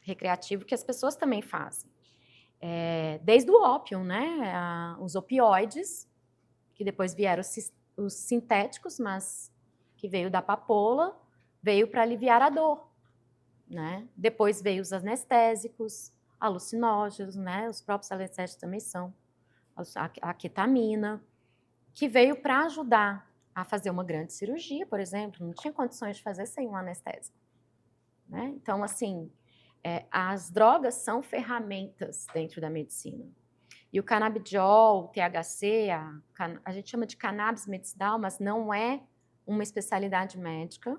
recreativo, que as pessoas também fazem. Desde o ópio, né, os opioides, que depois vieram os sintéticos, mas que veio da papoula, veio para aliviar a dor, né? Depois veio os anestésicos, alucinógenos, né? Os próprios anestésicos também são. A ketamina, que veio para ajudar a fazer uma grande cirurgia, por exemplo. Não tinha condições de fazer sem um anestésico, né? Então, assim, as drogas são ferramentas dentro da medicina. E o canabidiol, o THC, a gente chama de cannabis medicinal, mas não é uma especialidade médica.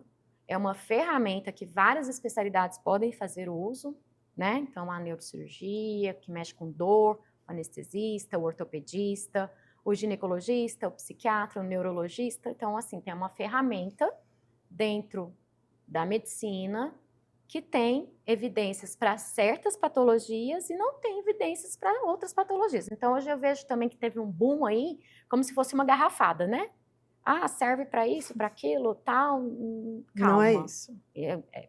É uma ferramenta que várias especialidades podem fazer uso, né? Então, a neurocirurgia, que mexe com dor, o anestesista, o ortopedista, o ginecologista, o psiquiatra, o neurologista. Então, assim, tem uma ferramenta dentro da medicina que tem evidências para certas patologias e não tem evidências para outras patologias. Então, hoje eu vejo também que teve um boom aí, como se fosse uma garrafada, né? Serve para isso, para aquilo, tal. Calma. Não é isso.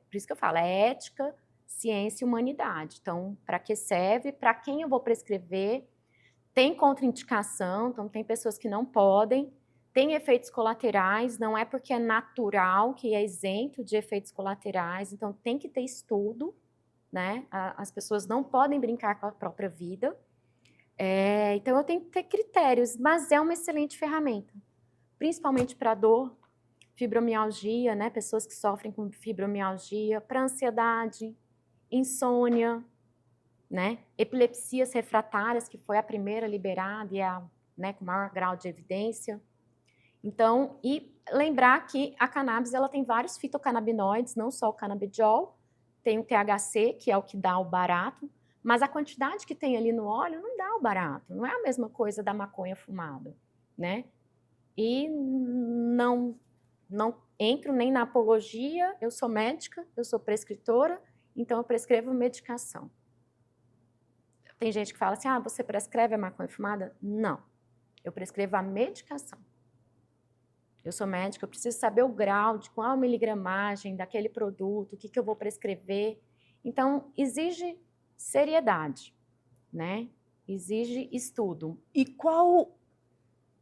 Por isso que eu falo, é ética, ciência e humanidade. Então, para que serve? Para quem eu vou prescrever? Tem contraindicação, então tem pessoas que não podem. Tem efeitos colaterais, não é porque é natural que é isento de efeitos colaterais. Então, tem que ter estudo, né? As pessoas não podem brincar com a própria vida. Então, eu tenho que ter critérios, mas é uma excelente ferramenta. Principalmente para dor, fibromialgia, né? Pessoas que sofrem com fibromialgia, para ansiedade, insônia, né? Epilepsias refratárias, que foi a primeira liberada e né, com maior grau de evidência. Então, e lembrar que a cannabis ela tem vários fitocannabinoides, não só o canabidiol, tem o THC, que é o que dá o barato, mas a quantidade que tem ali no óleo não dá o barato, não é a mesma coisa da maconha fumada, né? E não entro nem na apologia, eu sou médica, eu sou prescritora, então eu prescrevo medicação. Tem gente que fala assim, ah, você prescreve a maconha fumada? Não, eu prescrevo a medicação. Eu sou médica, eu preciso saber o grau, de qual a miligramagem daquele produto, o que eu vou prescrever. Então, exige seriedade, né? Exige estudo. E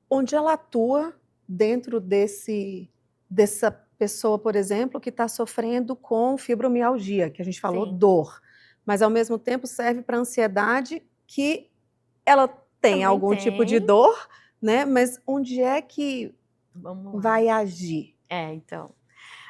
onde ela atua dentro dessa pessoa, por exemplo, que está sofrendo com fibromialgia, que a gente falou Sim. dor, mas ao mesmo tempo serve para ansiedade, que ela tem Também algum tipo de tem. dor, né? Mas onde é que Vamos lá. vai agir? Então,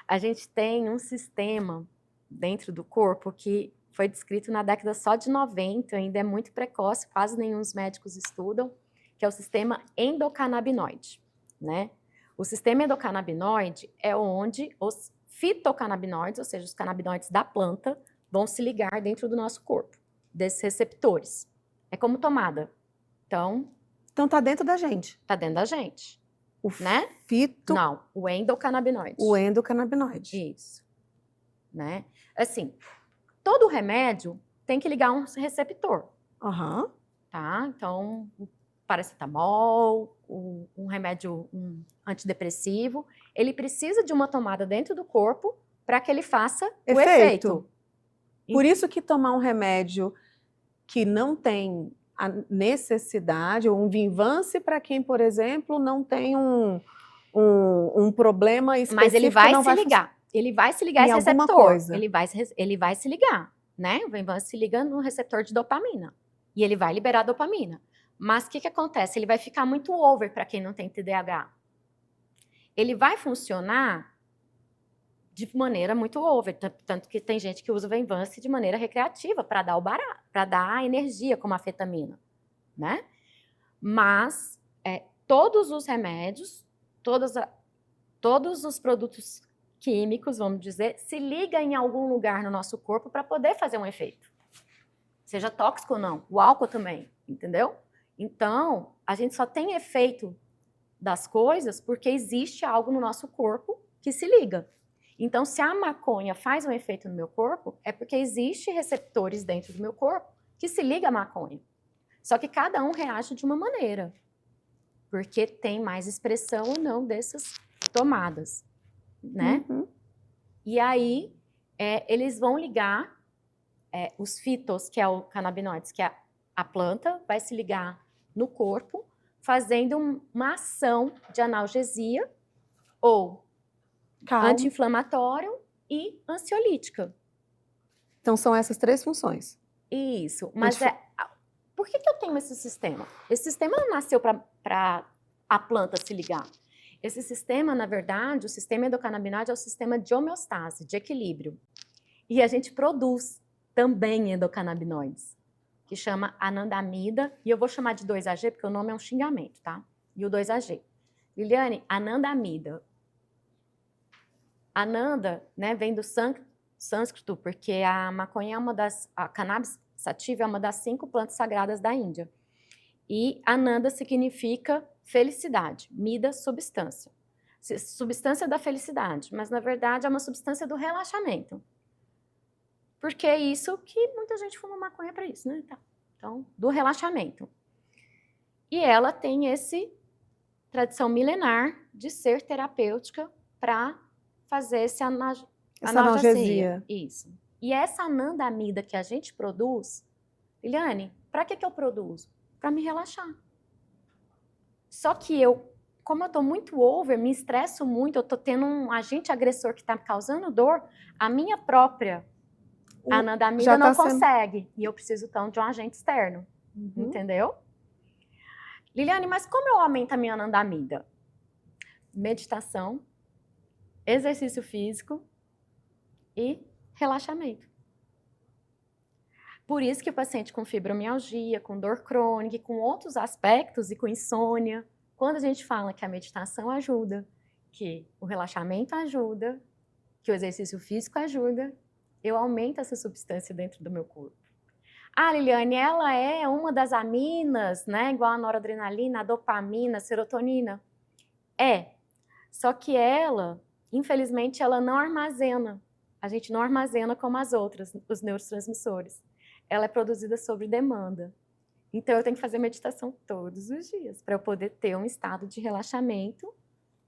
a gente tem um sistema dentro do corpo que foi descrito na década só de 90, ainda é muito precoce, quase nenhum dos médicos estudam, que é o sistema endocannabinoide, né? O sistema endocannabinoide é onde os fitocannabinoides, ou seja, os canabinoides da planta, vão se ligar dentro do nosso corpo, desses receptores. É como tomada. Então, Então tá dentro da gente. tá dentro da gente, O né? Não, o endocannabinoide. O endocannabinoide. Isso, né? Assim, todo remédio tem que ligar um receptor, Aham. tá? Então, o paracetamol, um remédio antidepressivo, ele precisa de uma tomada dentro do corpo para que ele faça o efeito. Por isso que tomar um remédio que não tem a necessidade, ou um Vinvance para quem, por exemplo, não tem um problema específico. Mas ele vai não se ligar. Ele vai se ligar em esse alguma receptor. coisa. Ele vai se ligar, né? O Vinvance se liga no receptor de dopamina. E ele vai liberar dopamina. Mas o que acontece? Ele vai ficar muito over para quem não tem TDAH. Ele vai funcionar de maneira muito over, tanto que tem gente que usa o Venvance de maneira recreativa para dar o barato, para dar energia, como a anfetamina, né? Mas todos os remédios, todos os produtos químicos, vamos dizer, se ligam em algum lugar no nosso corpo para poder fazer um efeito. Seja tóxico ou não, o álcool também, entendeu? Então, a gente só tem efeito das coisas porque existe algo no nosso corpo que se liga. Então, se a maconha faz um efeito no meu corpo, é porque existem receptores dentro do meu corpo que se ligam à maconha. Só que cada um reage de uma maneira, porque tem mais expressão ou não dessas tomadas, né? Uhum. E aí, eles vão ligar os fitos, que é o canabinoides, que é a planta, vai se ligar no corpo, fazendo uma ação de analgesia ou anti-inflamatório e ansiolítica. Então são essas 3 funções. Isso, mas por que eu tenho esse sistema? Esse sistema não nasceu para a planta se ligar. Esse sistema, na verdade, o sistema endocannabinoide é o sistema de homeostase, de equilíbrio. E a gente produz também endocannabinoides, que chama anandamida, e eu vou chamar de 2-AG, porque o nome é um xingamento, tá? E o 2-AG. Liliane, anandamida. Ananda, né, vem do sânscrito, porque a maconha a cannabis sativa é uma das 5 plantas sagradas da Índia. E Ananda significa felicidade, mida, substância. Substância da felicidade, mas na verdade é uma substância do relaxamento. Porque é isso que muita gente fuma maconha para isso, né? Então, do relaxamento. E ela tem essa tradição milenar de ser terapêutica para fazer essa analgesia. Isso. E essa anandamida que a gente produz, Liliane, para que eu produzo? Para me relaxar. Só que como eu estou muito over, me estresso muito, eu estou tendo um agente agressor que está me causando dor, a minha própria anandamida não consegue. E eu preciso, então, de um agente externo. Uhum. Entendeu? Liliane, mas como eu aumento a minha anandamida? Meditação, exercício físico e relaxamento. Por isso que o paciente com fibromialgia, com dor crônica, com outros aspectos e com insônia, quando a gente fala que a meditação ajuda, que o relaxamento ajuda, que o exercício físico ajuda, eu aumento essa substância dentro do meu corpo. Ah, Liliane, ela é uma das aminas, né? Igual a noradrenalina, a dopamina, a serotonina. Só que ela infelizmente, ela não armazena. A gente não armazena como as outras, os neurotransmissores. Ela é produzida sob demanda. Então, eu tenho que fazer meditação todos os dias para eu poder ter um estado de relaxamento,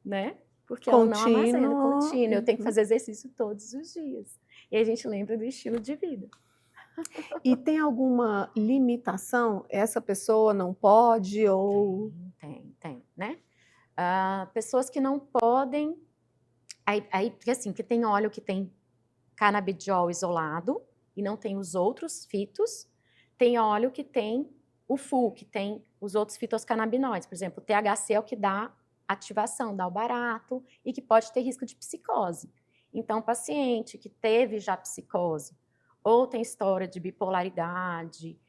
né? Porque ela não armazena contínuo. Eu tenho que fazer exercício todos os dias. E a gente lembra do estilo de vida. E tem alguma limitação? Essa pessoa não pode ou... Tem, né? Pessoas que não podem... Porque assim, que tem óleo que tem canabidiol isolado e não tem os outros fitos. Tem óleo que tem o FU, que tem os outros fitoscanabinoides. Por exemplo, o THC é o que dá ativação, dá o barato e que pode ter risco de psicose. Então, paciente que teve já psicose ou tem história de bipolaridade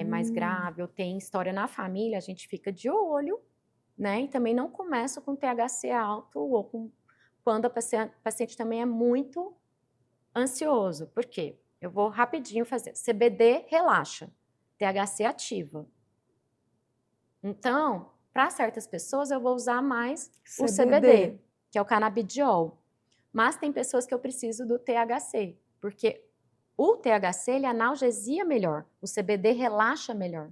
mais grave, ou tem história na família, a gente fica de olho, né? E também não começa com THC alto ou quando o paciente também é muito ansioso. Por quê? Eu vou rapidinho fazer. CBD relaxa, THC ativa. Então, para certas pessoas, eu vou usar mais o CBD, que é o canabidiol. Mas tem pessoas que eu preciso do THC, porque o THC, ele analgesia melhor, o CBD relaxa melhor.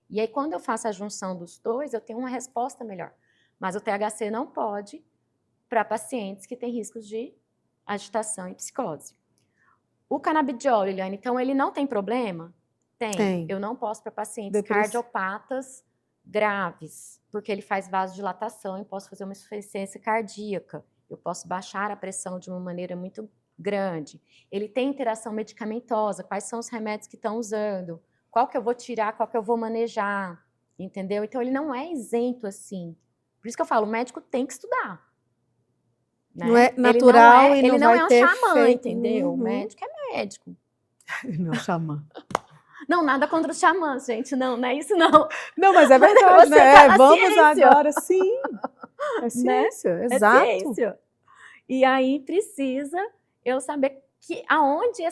E aí, quando eu faço a junção dos dois, eu tenho uma resposta melhor. Mas o THC não pode para pacientes que têm riscos de agitação e psicose. O canabidiol, Liliane, então, ele não tem problema? Tem. Eu não posso para pacientes cardiopatas graves, porque ele faz vasodilatação e posso fazer uma insuficiência cardíaca. Eu posso baixar a pressão de uma maneira muito grande. Ele tem interação medicamentosa, quais são os remédios que estão usando, qual que eu vou tirar, qual que eu vou manejar, entendeu? Então, ele não é isento assim. Por isso que eu falo, o médico tem que estudar. Né? Não é natural ele não é um xamã, feito. entendeu? O médico é médico. Ele não é um xamã. Não, nada contra os xamãs, gente. Não, não é isso, não. Não, mas é verdade, né? Vamos agora, sim. É ciência, né? exato. É ciência. E aí precisa eu saber aonde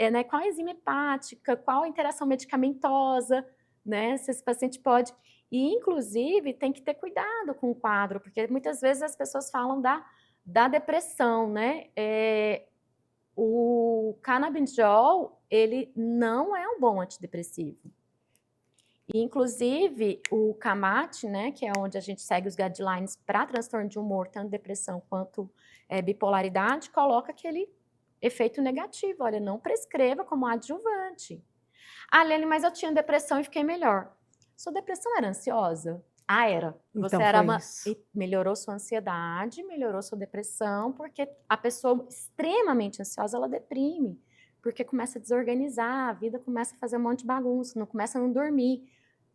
né, qual a enzima hepática, qual a interação medicamentosa, né? Se esse paciente pode... E, inclusive, tem que ter cuidado com o quadro, porque muitas vezes as pessoas falam da depressão, né? O canabidiol, ele não é um bom antidepressivo. E, inclusive, o CAMAT, né, que é onde a gente segue os guidelines para transtorno de humor, tanto depressão quanto bipolaridade, coloca aquele efeito negativo. Olha, não prescreva como adjuvante. Ah, Lene, mas eu tinha depressão e fiquei melhor. Sua depressão era ansiosa? Ah, era. Você melhorou sua ansiedade, melhorou sua depressão, porque a pessoa extremamente ansiosa, ela deprime, porque começa a desorganizar, a vida começa a fazer um monte de bagunça, não começa a não dormir.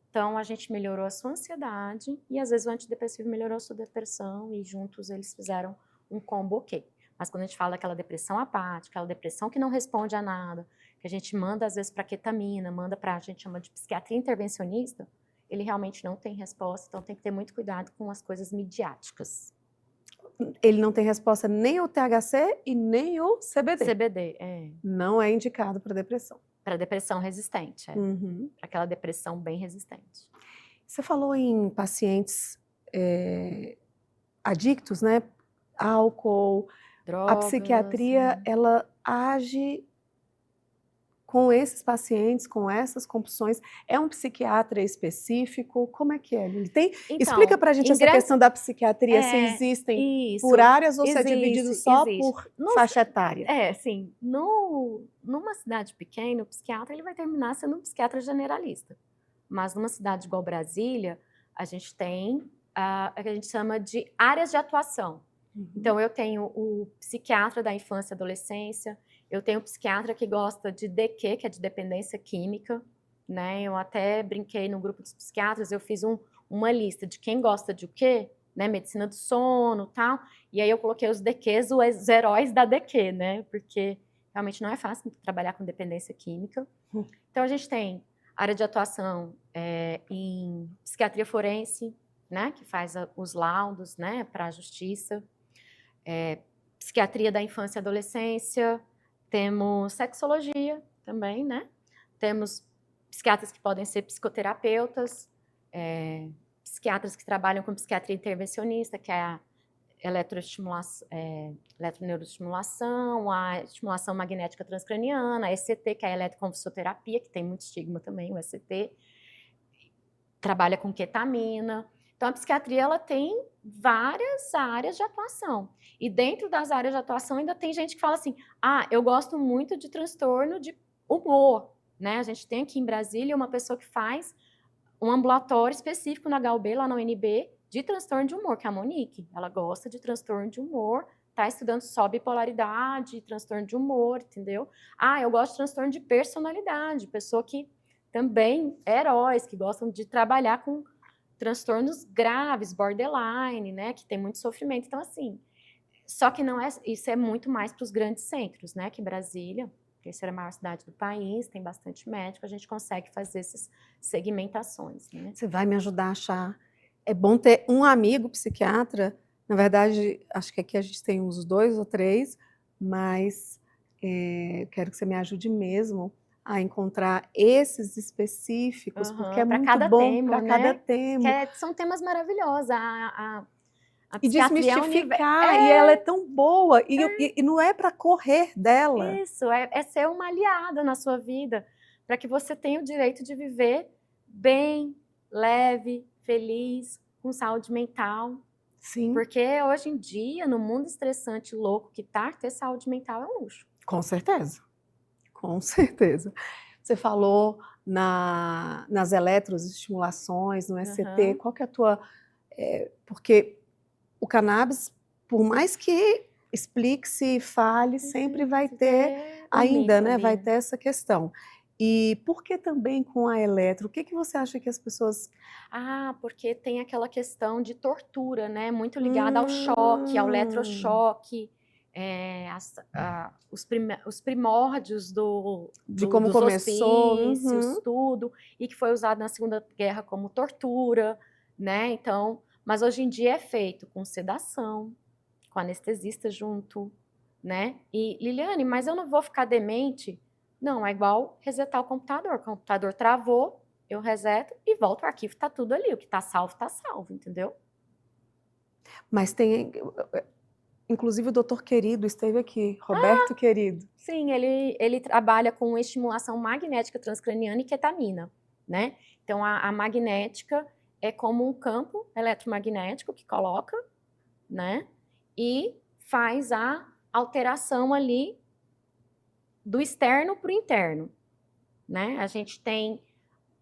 Então, a gente melhorou a sua ansiedade e, às vezes, o antidepressivo melhorou a sua depressão e, juntos, eles fizeram um combo ok. Mas, quando a gente fala daquela depressão apática, aquela depressão que não responde a nada, que a gente manda, às vezes, para ketamina, manda para, a gente chama de psiquiatria intervencionista, ele realmente não tem resposta, então tem que ter muito cuidado com as coisas midiáticas. Ele não tem resposta nem o THC e nem o CBD. CBD, Não é indicado para depressão. Para depressão resistente, para aquela depressão bem resistente. Você falou em pacientes adictos, né? Álcool, drogas. A psiquiatria, ela age com esses pacientes, com essas compulsões. É um psiquiatra específico? Como é que é? Ele tem... Então, explica pra gente essa questão da psiquiatria, se existem por áreas ou se é dividido só por faixa etária? Sim. Numa cidade pequena, o psiquiatra ele vai terminar sendo um psiquiatra generalista. Mas numa cidade igual Brasília, a gente tem o que a gente chama de áreas de atuação. Então, eu tenho o psiquiatra da infância e adolescência, eu tenho o psiquiatra que gosta de DQ, que é de dependência química, né? Eu até brinquei no grupo dos psiquiatras, eu fiz uma lista de quem gosta de o quê, né? Medicina do sono e tal, e aí eu coloquei os DQs, os heróis da DQ, né? Porque realmente não é fácil trabalhar com dependência química. Então, a gente tem área de atuação em psiquiatria forense, né? Que faz os laudos, né? Para a justiça. Psiquiatria da infância e adolescência, temos sexologia também, né? Temos psiquiatras que podem ser psicoterapeutas, psiquiatras que trabalham com psiquiatria intervencionista, que é eletroneuroestimulação, a estimulação magnética transcraniana, a ECT, que é a eletroconvulsoterapia, que tem muito estigma também, o ECT, trabalha com ketamina. Então, a psiquiatria ela tem várias áreas de atuação. E dentro das áreas de atuação ainda tem gente que fala assim, eu gosto muito de transtorno de humor, né? A gente tem aqui em Brasília uma pessoa que faz um ambulatório específico na HUB, lá na UNB, de transtorno de humor, que é a Monique. Ela gosta de transtorno de humor, está estudando só bipolaridade, transtorno de humor, entendeu? Eu gosto de transtorno de personalidade, pessoa que também, heróis, que gostam de trabalhar com transtornos graves, borderline, né, que tem muito sofrimento. Então, assim, só que não é, isso é muito mais para os grandes centros, né, que Brasília, terceira maior cidade do país, tem bastante médico, a gente consegue fazer essas segmentações, né? Você vai me ajudar a achar. É bom ter um amigo psiquiatra. Na verdade, acho que aqui a gente tem uns 2 ou 3, mas quero que você me ajude mesmo a encontrar esses específicos, porque é Pra muito cada bom tema, para né? cada tema. São temas maravilhosos. A E psiquiatria desmistificar, e ela é tão boa, e não é para correr dela. Isso, é ser uma aliada na sua vida, para que você tenha o direito de viver bem, leve, feliz, com saúde mental. Sim. Porque hoje em dia, no mundo estressante, louco que tá, ter saúde mental é um luxo. Com certeza, com certeza. Você falou nas eletroestimulações, no ECT, qual que é a tua... porque o cannabis, por mais que explique-se e fale, sempre vai ter ainda, né? Vai ter essa questão. E por que também com a eletro? O que você acha que as pessoas... Porque tem aquela questão de tortura, né? Muito ligada ao choque, ao eletrochoque, os primórdios de como dos começou, hospícios, tudo, e que foi usado na Segunda Guerra como tortura, né? Então, mas hoje em dia é feito com sedação, com anestesista junto, né? E, Liliane, mas eu não vou ficar demente? Não, é igual resetar o computador travou, eu reseto e volto, o arquivo tá tudo ali, o que tá salvo, entendeu? Mas tem... Inclusive o doutor Querido esteve aqui, Roberto Querido. Sim, ele trabalha com estimulação magnética transcraniana e ketamina, né? Então, a magnética é como um campo eletromagnético que coloca, né? E faz a alteração ali do externo para o interno, né? A gente tem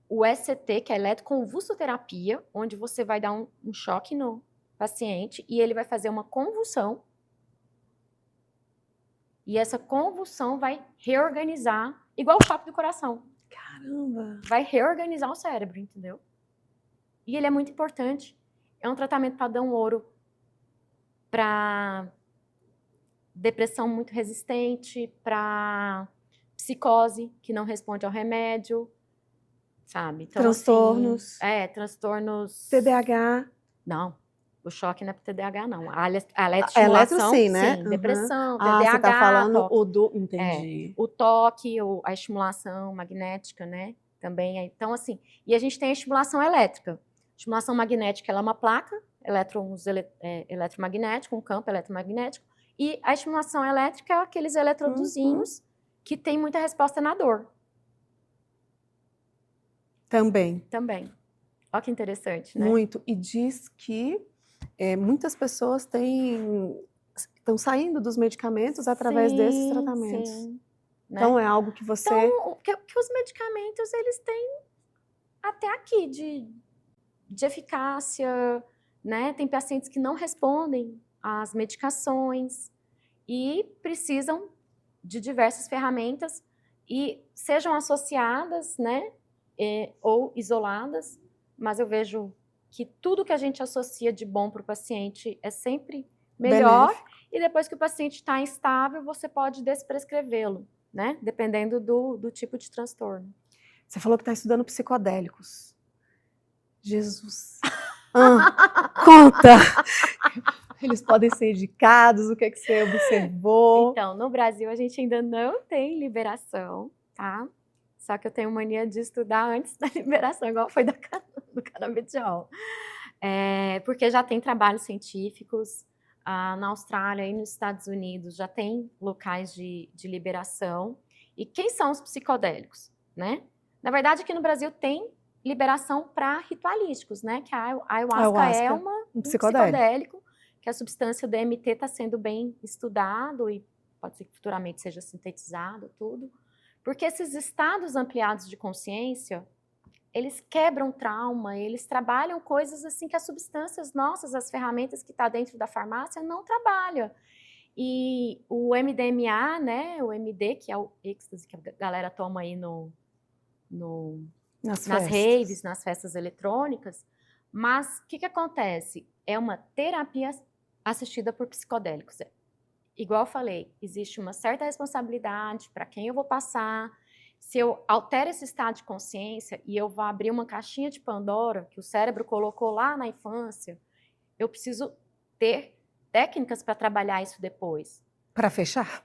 o ECT, que é a eletroconvulsoterapia, onde você vai dar um choque no paciente e ele vai fazer uma convulsão. E essa convulsão vai reorganizar, igual o choque do coração. Caramba! Vai reorganizar o cérebro, entendeu? E ele é muito importante. É um tratamento padrão ouro para depressão muito resistente, para psicose que não responde ao remédio, sabe? Então, transtornos. Assim, transtornos... TDAH. Não, o choque não é para TDAH, não. A eletroestimulação, sim, né? Sim, depressão, TDAH, você tá falando toque. Entendi. O toque, a estimulação magnética, né? Também. Então, assim, e a gente tem a estimulação elétrica. A estimulação magnética, ela é uma placa, eletromagnético, um campo eletromagnético, e a estimulação elétrica é aqueles eletrodozinhos que tem muita resposta na dor. Também. Olha que interessante, né? Muito. E diz que muitas pessoas estão saindo dos medicamentos através desses tratamentos. Sim. Então, é algo que você... Então, que os medicamentos, eles têm até aqui de eficácia, né? Tem pacientes que não respondem às medicações e precisam de diversas ferramentas e sejam associadas, né? Ou isoladas, mas eu vejo que tudo que a gente associa de bom para o paciente é sempre melhor. Benéfico. E depois que o paciente está instável, você pode desprescrevê-lo, né? Dependendo do tipo de transtorno. Você falou que está estudando psicodélicos. Jesus! Conta! Eles podem ser indicados, o que você observou? Então, no Brasil a gente ainda não tem liberação, tá? Só que eu tenho mania de estudar antes da liberação, igual foi do canabidiol. Porque já tem trabalhos científicos, Na Austrália e nos Estados Unidos já tem locais de liberação. E quem são os psicodélicos, né? Na verdade, aqui no Brasil tem liberação para ritualísticos, né? Que a ayahuasca é um psicodélico, que a substância DMT está sendo bem estudado e pode ser que futuramente seja sintetizado, tudo. Porque esses estados ampliados de consciência, eles quebram trauma, eles trabalham coisas assim que as substâncias nossas, as ferramentas que estão dentro da farmácia não trabalham. E o MDMA, né, o MD, que é o êxtase que a galera toma aí nas raves, nas festas eletrônicas, mas o que acontece? É uma terapia assistida por psicodélicos. Igual eu falei, existe uma certa responsabilidade para quem eu vou passar. Se eu altero esse estado de consciência e eu vou abrir uma caixinha de Pandora que o cérebro colocou lá na infância, eu preciso ter técnicas para trabalhar isso depois. Para fechar?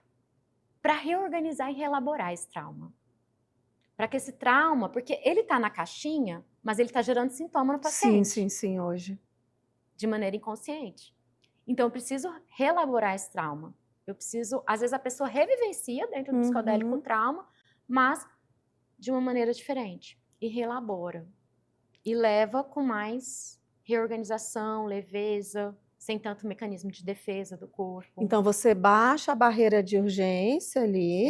Para reorganizar e reelaborar esse trauma. Para que esse trauma, porque ele está na caixinha, mas ele está gerando sintoma no paciente. Sim, hoje. De maneira inconsciente. Então, eu preciso reelaborar esse trauma. Eu preciso, às vezes a pessoa revivencia dentro do psicodélico o trauma, mas de uma maneira diferente. E reelabora. E leva com mais reorganização, leveza, sem tanto mecanismo de defesa do corpo. Então, você baixa a barreira de urgência ali,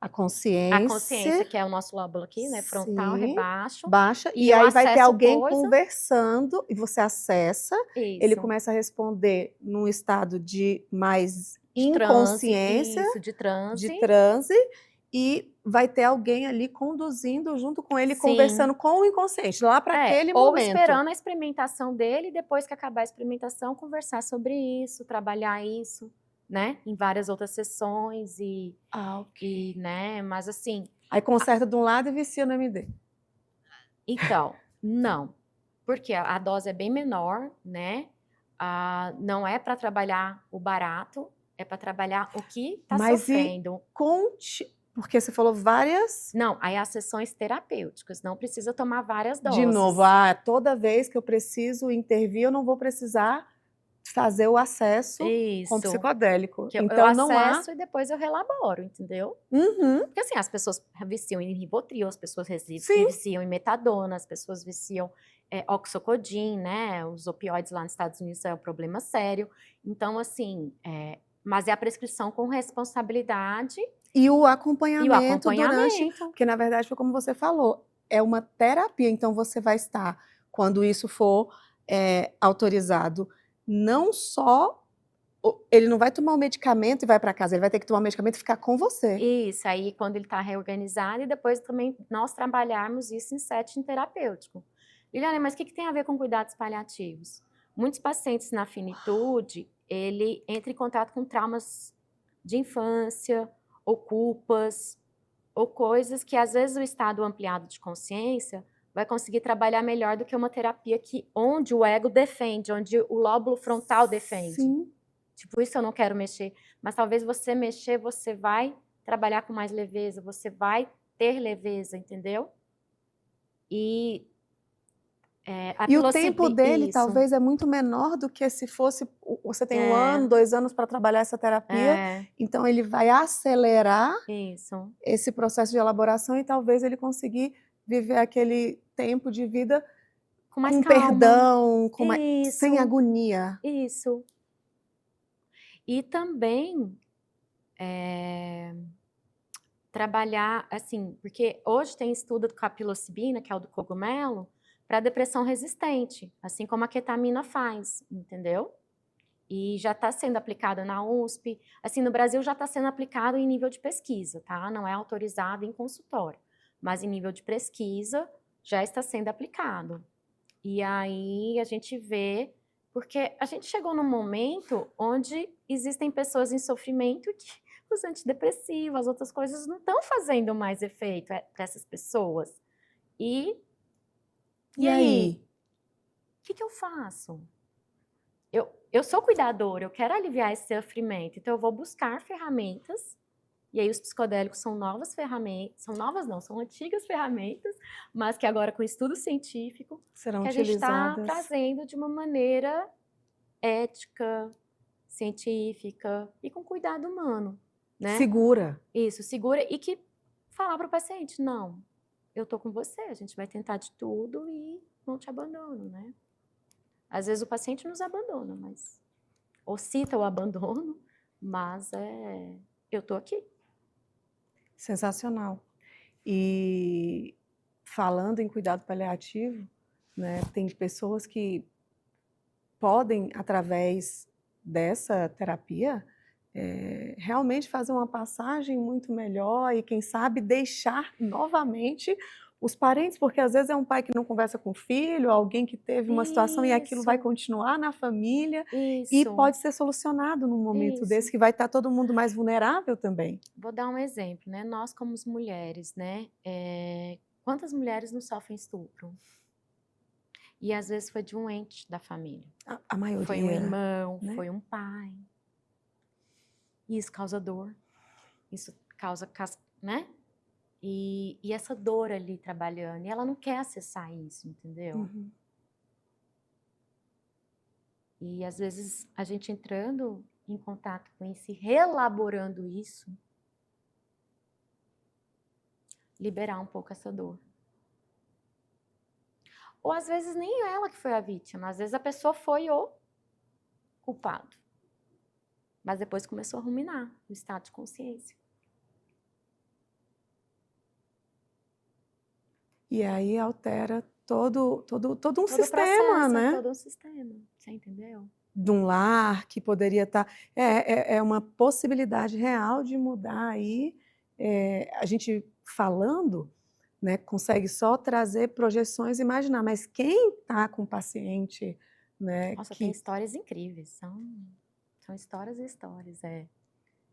a consciência. A consciência, que é o nosso lóbulo aqui, né? Frontal, rebaixo. Baixa, e aí vai ter alguém conversando, e você acessa, ele começa a responder num estado de mais inconsciência, de transe, e vai ter alguém ali conduzindo junto com ele, conversando com o inconsciente, lá para aquele ou momento. Ou esperando a experimentação dele, e depois que acabar a experimentação, conversar sobre isso, trabalhar isso, né? Em várias outras sessões né? Mas assim... Aí conserta de um lado e vicia no MD. Então, não. Porque a dose é bem menor, né? Não é para trabalhar o barato, é para trabalhar o que está sofrendo. Porque você falou várias... Não, aí as sessões terapêuticas, não precisa tomar várias doses. De novo, toda vez que eu preciso intervir, eu não vou precisar fazer o acesso com psicodélico. Que então, eu acesso e depois eu relaboro, entendeu? Porque assim, as pessoas viciam em Rivotril, as pessoas viciam em metadona, as pessoas viciam oxocodin, né? Os opioides lá nos Estados Unidos é um problema sério. Então, assim, mas é a prescrição com responsabilidade. E o acompanhamento durante... Porque, na verdade, foi como você falou, é uma terapia. Então, você vai estar, quando isso for autorizado, não só... Ele não vai tomar o medicamento e vai para casa, ele vai ter que tomar o medicamento e ficar com você. Isso, aí quando ele está reorganizado, e depois também nós trabalharmos isso em setting terapêutico. Liliane, mas o que tem a ver com cuidados paliativos? Muitos pacientes na finitude, ele entra em contato com traumas de infância, ou culpas, ou coisas que às vezes o estado ampliado de consciência vai conseguir trabalhar melhor do que uma terapia onde o ego defende, onde o lóbulo frontal defende. Sim. Tipo, isso eu não quero mexer. Mas talvez você mexer, você vai trabalhar com mais leveza, você vai ter leveza, entendeu? E o tempo dele talvez é muito menor do que se fosse... Você tem 1 ano, 2 anos para trabalhar essa terapia, então ele vai acelerar esse processo de elaboração e talvez ele conseguir viver aquele tempo de vida com mais perdão, sem agonia. Isso. E também trabalhar, assim, porque hoje tem estudo com a psilocibina, que é o do cogumelo, para depressão resistente, assim como a ketamina faz, entendeu? E já está sendo aplicada na USP, assim, no Brasil já está sendo aplicado em nível de pesquisa, tá? Não é autorizado em consultório, mas em nível de pesquisa já está sendo aplicado. E aí a gente vê, porque a gente chegou num momento onde existem pessoas em sofrimento que os antidepressivos, as outras coisas não estão fazendo mais efeito para essas pessoas. E aí? O que eu faço? Eu sou cuidadora, eu quero aliviar esse sofrimento, então eu vou buscar ferramentas, e aí os psicodélicos são novas ferramentas, são novas não, são antigas ferramentas, mas que agora com estudo científico, serão que a gente está trazendo de uma maneira ética, científica e com cuidado humano, né? Segura. Isso, segura e que falar para o paciente, não, eu tô com você, a gente vai tentar de tudo e não te abandono, né? Às vezes o paciente nos abandona, mas ou cita o abandono, mas eu tô aqui. Sensacional. E falando em cuidado paliativo, né, tem pessoas que podem, através dessa terapia, realmente fazer uma passagem muito melhor e, quem sabe, deixar novamente os parentes, porque às vezes é um pai que não conversa com o filho, alguém que teve uma situação e aquilo vai Isso, continuar na família e isso, pode ser solucionado num momento desse isso. que vai estar todo mundo mais vulnerável também. Vou dar um exemplo, né? Nós como mulheres, né? Quantas mulheres não sofrem estupro? E às vezes foi de um ente da família. A maioria, Foi um irmão, né? foi um pai. E isso causa dor. Isso causa, né? E essa dor ali trabalhando. E ela não quer acessar isso, entendeu? Uhum. E às vezes a gente entrando em contato com isso e relaborando isso, liberar um pouco essa dor. Ou às vezes nem ela que foi a vítima, às vezes a pessoa foi o culpado. Mas depois começou a ruminar no estado de consciência. E aí altera todo um Todo sistema, processo, né? todo um sistema, você entendeu? De um lar que poderia estar... É uma possibilidade real de mudar aí. A gente falando, né, consegue só trazer projeções e imaginar, mas quem está com o paciente, né, Nossa, tem que... histórias incríveis, são histórias e histórias,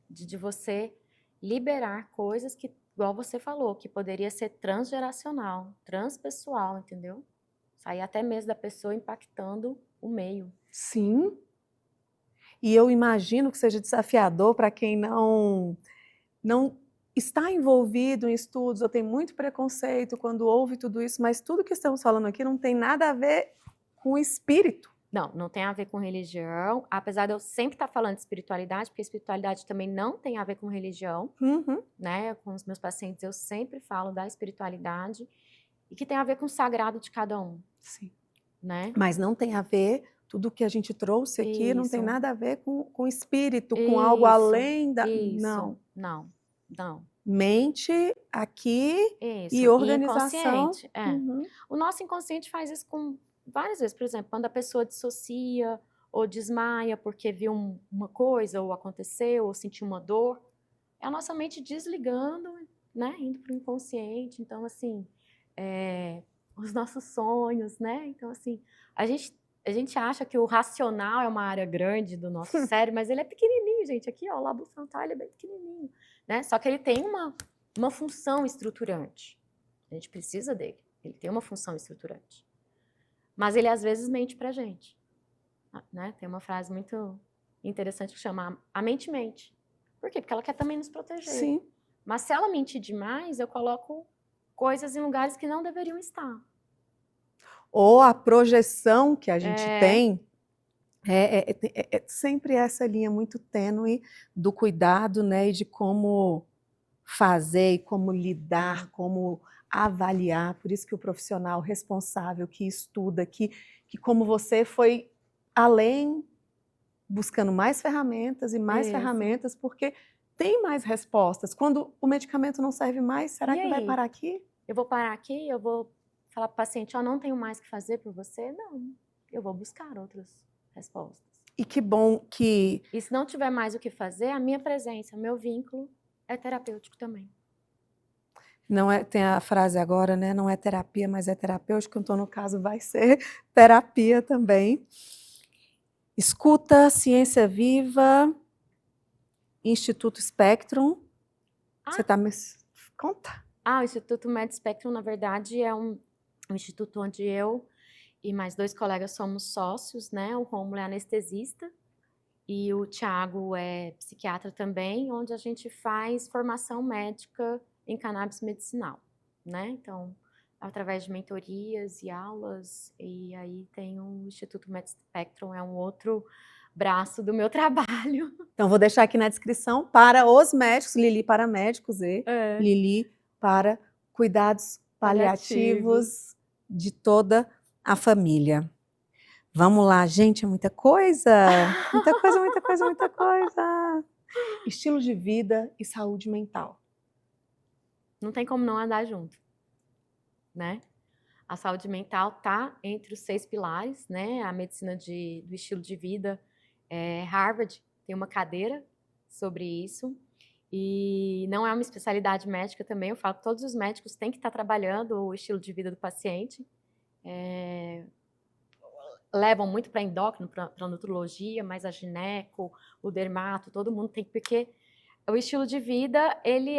de você liberar coisas que, igual você falou, que poderia ser transgeracional, transpessoal, entendeu? Sair até mesmo da pessoa impactando o meio. Sim. E eu imagino que seja desafiador para quem não está envolvido em estudos, ou tem muito preconceito quando ouve tudo isso, mas tudo que estamos falando aqui não tem nada a ver com o espírito. Não tem a ver com religião, apesar de eu sempre estar falando de espiritualidade, porque espiritualidade também não tem a ver com religião, Uhum. né? Com os meus pacientes eu sempre falo da espiritualidade e que tem a ver com o sagrado de cada um. Sim. Né? Mas não tem a ver, tudo que a gente trouxe aqui não tem Isso. nada a ver com espírito, com algo além da... Isso. Não. Não. Mente aqui Isso. e organização. Inconsciente. Uhum. O nosso inconsciente faz isso com várias vezes. Por exemplo, quando a pessoa dissocia ou desmaia porque viu uma coisa, ou aconteceu, ou sentiu uma dor, é a nossa mente desligando, né? Indo para o inconsciente. Então, assim, os nossos sonhos, né? Então, assim, a gente acha que o racional é uma área grande do nosso cérebro, mas ele é pequenininho, gente. Aqui, ó, o lábio frontal ele é bem pequenininho, né? Só que ele tem uma função estruturante. A gente precisa dele. Ele tem uma função estruturante. Mas ele, às vezes, mente pra gente. Né? Tem uma frase muito interessante que chama a mente mente. Por quê? Porque ela quer também nos proteger. Sim. Mas se ela mentir demais, eu coloco coisas em lugares que não deveriam estar. Ou a projeção que a gente tem, é sempre essa linha muito tênue do cuidado, né, e de como fazer, e como lidar, como avaliar. Por isso que o profissional responsável que estuda, que como você foi além, buscando mais ferramentas e mais ferramentas, porque tem mais respostas. Quando o medicamento não serve mais, será que vai parar aqui? Eu vou parar aqui, eu vou falar para o paciente, não tenho mais o que fazer por você? Não, eu vou buscar outras respostas. E que bom que... E se não tiver mais o que fazer, a minha presença, o meu vínculo é terapêutico também. Não é, tem a frase agora, né? Não é terapia, mas é terapêutico, então no caso vai ser terapia também. Escuta, Ciência Viva, Instituto Spectrum. Você está me... Conta. O Instituto MedSpectrum, na verdade, é um instituto onde eu e mais 2 colegas somos sócios, né? O Rômulo é anestesista e o Thiago é psiquiatra também, onde a gente faz formação médica em cannabis medicinal, né? Então, através de mentorias e aulas, e aí tem o Instituto MedSpectrum, é um outro braço do meu trabalho. Então, vou deixar aqui na descrição para os médicos, Lili para médicos e É. Lili para cuidados paliativos de toda a família. Vamos lá, gente, é muita coisa. Muita coisa, muita coisa, muita coisa. Estilo de vida e saúde mental. Não tem como não andar junto, né? A saúde mental está entre os 6 pilares, né? A medicina do estilo de vida. Harvard tem uma cadeira sobre isso. E não é uma especialidade médica também. Eu falo que todos os médicos têm que estar trabalhando o estilo de vida do paciente. Levam muito para endócrino, para nutrologia, mas a gineco, o dermato, todo mundo tem que... Porque o estilo de vida, ele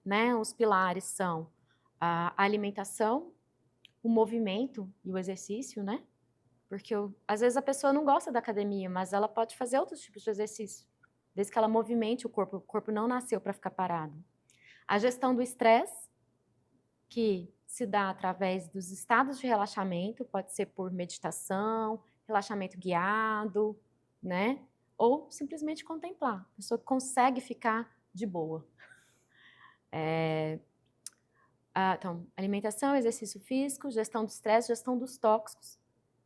né? Os pilares são a alimentação, o movimento e o exercício, né? Porque às vezes a pessoa não gosta da academia, mas ela pode fazer outros tipos de exercício, desde que ela movimente o corpo não nasceu para ficar parado. A gestão do estresse, que se dá através dos estados de relaxamento, pode ser por meditação, relaxamento guiado, né? Ou simplesmente contemplar. A pessoa consegue ficar de boa. Então, alimentação, exercício físico, gestão do estresse, gestão dos tóxicos,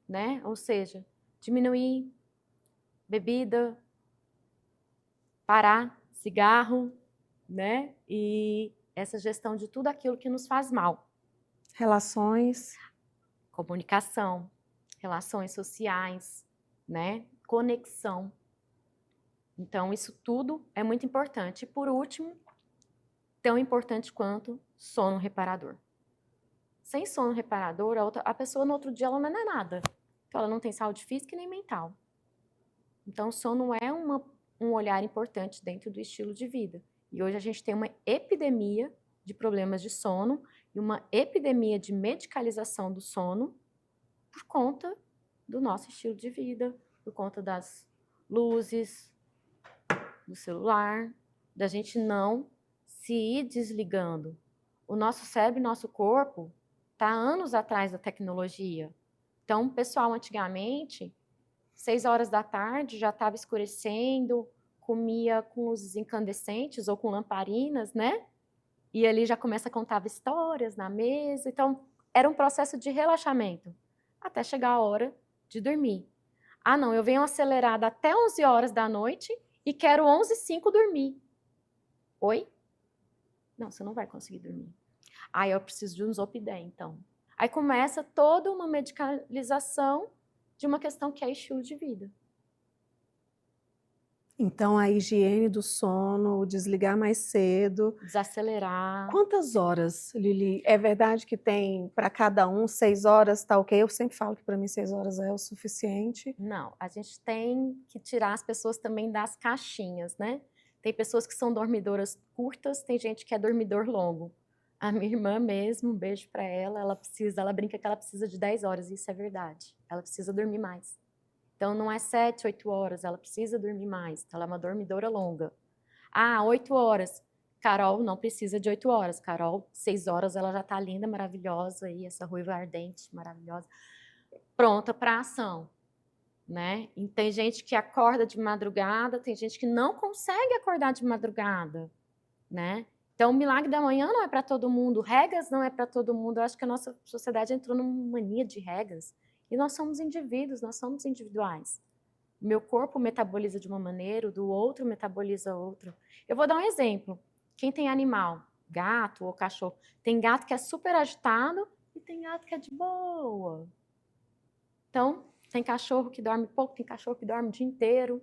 né? Ou seja, diminuir bebida, parar cigarro, né? E essa gestão de tudo aquilo que nos faz mal. Relações. Comunicação, relações sociais, né? Conexão. Então, isso tudo é muito importante. E, por último, tão importante quanto sono reparador. Sem sono reparador, a pessoa no outro dia ela não é nada. Então, ela não tem saúde física e nem mental. Então, o sono é um olhar importante dentro do estilo de vida. E hoje a gente tem uma epidemia de problemas de sono e uma epidemia de medicalização do sono por conta do nosso estilo de vida, por conta das luzes, do celular, da gente não se ir desligando. O nosso cérebro e nosso corpo está anos atrás da tecnologia. Então, o pessoal antigamente, 6 horas da tarde já estava escurecendo, comia com luzes incandescentes ou com lamparinas, né? E ali já contava histórias na mesa. Então, era um processo de relaxamento, até chegar a hora de dormir. Ah, não, eu venho acelerada até 11 horas da noite e quero 11h05 dormir. Oi? Não, você não vai conseguir dormir. Ah, eu preciso de um Zopidem, então. Aí começa toda uma medicalização de uma questão que é estilo de vida. Então, a higiene do sono, o desligar mais cedo. Desacelerar. Quantas horas, Lili? É verdade que tem para cada um 6 horas, tá ok? Eu sempre falo que para mim 6 horas é o suficiente. Não, a gente tem que tirar as pessoas também das caixinhas, né? Tem pessoas que são dormidoras curtas, tem gente que é dormidor longo. A minha irmã mesmo, um beijo para ela, ela brinca que ela precisa de 10 horas, e isso é verdade. Ela precisa dormir mais. Então, não é 7, 8 horas, ela precisa dormir mais. Ela é uma dormidora longa. Ah, 8 horas. Carol não precisa de 8 horas. Carol, 6 horas, ela já está linda, maravilhosa, e essa ruiva ardente, maravilhosa, pronta para ação, né? E tem gente que acorda de madrugada, tem gente que não consegue acordar de madrugada, né? Então, o milagre da manhã não é para todo mundo, regras não é para todo mundo. Eu acho que a nossa sociedade entrou numa mania de regras. E nós somos indivíduos, nós somos individuais. O meu corpo metaboliza de uma maneira, o do outro metaboliza outra. Eu vou dar um exemplo. Quem tem animal, gato ou cachorro, tem gato que é super agitado e tem gato que é de boa. Então, tem cachorro que dorme pouco, tem cachorro que dorme o dia inteiro.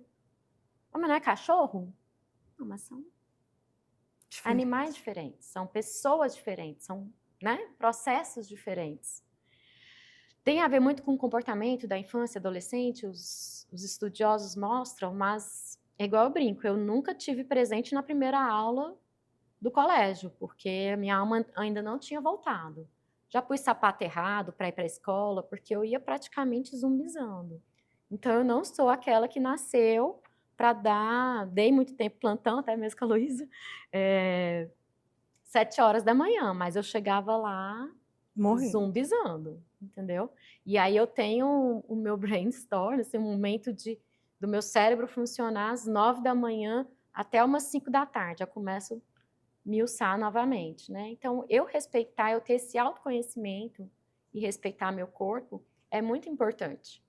Oh, mas não é cachorro? Não, mas são animais diferentes, são pessoas diferentes, são, né, processos diferentes. Tem a ver muito com o comportamento da infância e adolescente, os estudiosos mostram, mas é igual eu brinco, eu nunca tive presente na primeira aula do colégio, porque a minha alma ainda não tinha voltado. Já pus sapato errado para ir para a escola, porque eu ia praticamente zumbizando. Então, eu não sou aquela que nasceu para dei muito tempo plantão, até mesmo com a Luísa, 7 horas da manhã, mas eu chegava lá zumbizando, entendeu? E aí eu tenho o meu brainstorm, assim, um momento do meu cérebro funcionar às 9 da manhã até umas 5 da tarde. Eu começo a miuçar novamente, né? Então, eu respeitar, eu ter esse autoconhecimento e respeitar meu corpo é muito importante.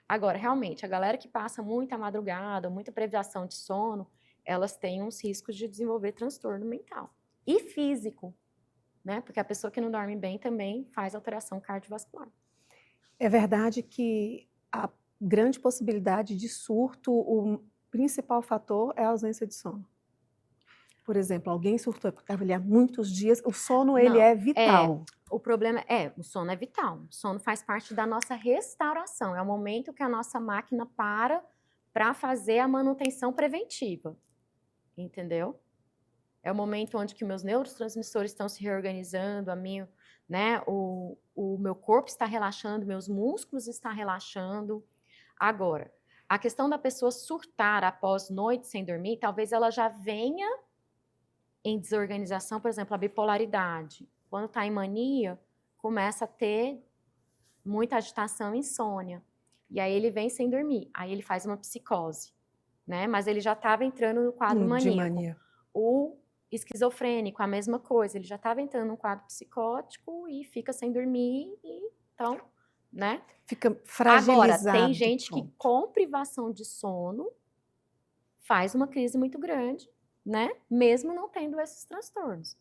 Agora, realmente, a galera que passa muita madrugada, muita privação de sono, elas têm uns riscos de desenvolver transtorno mental e físico, né? Porque a pessoa que não dorme bem também faz alteração cardiovascular. É verdade que a grande possibilidade de surto, o principal fator é a ausência de sono. Por exemplo, alguém surtou porque estava ali há muitos dias, o sono ele Não, é vital. o problema o sono é vital. O sono faz parte da nossa restauração. É o momento que a nossa máquina para fazer a manutenção preventiva. Entendeu? É o momento onde que meus neurotransmissores estão se reorganizando, né, o meu corpo está relaxando, meus músculos estão relaxando. Agora, a questão da pessoa surtar após noite sem dormir, talvez ela já venha em desorganização, por exemplo, a bipolaridade. Quando está em mania, começa a ter muita agitação e insônia. E aí ele vem sem dormir, aí ele faz uma psicose, né? Mas ele já estava entrando no quadro De maníaco. mania. O esquizofrênico, a mesma coisa, ele já estava entrando num quadro psicótico e fica sem dormir, e então, né? Fica fragilizado. Agora, tem gente que pronto. com privação de sono faz uma crise muito grande, né? Mesmo não tendo esses transtornos,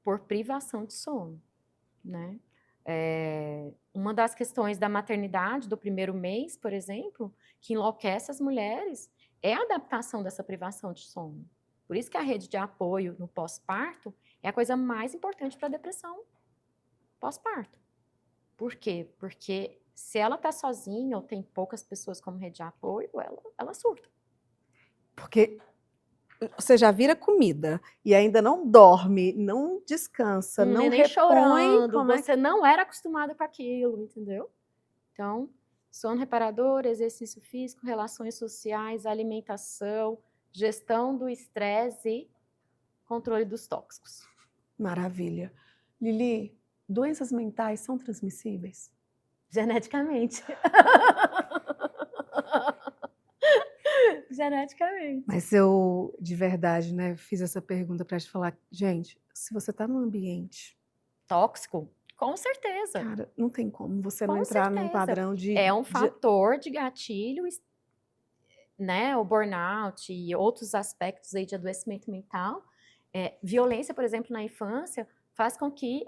por privação de sono, né? Uma das questões da maternidade, do primeiro mês, por exemplo, que enlouquece as mulheres, é a adaptação dessa privação de sono. Por isso que a rede de apoio no pós-parto é a coisa mais importante para a depressão pós-parto. Por quê? Porque se ela está sozinha ou tem poucas pessoas como rede de apoio, ela surta. Porque você já vira comida e ainda não dorme, não descansa, não Nem repõe. chorando, Como é você não era acostumada com aquilo, entendeu? Então, sono reparador, exercício físico, relações sociais, alimentação, gestão do estresse e controle dos tóxicos. Maravilha. Lili, doenças mentais são transmissíveis? Geneticamente. Geneticamente. Mas eu, de verdade, né, fiz essa pergunta para te falar, gente, se você está num ambiente, Tóxico? Com certeza. cara, não tem como você não Com entrar num certeza. padrão de... É um fator de gatilho, né? O burnout e outros aspectos aí de adoecimento mental. Violência, por exemplo, na infância, faz com que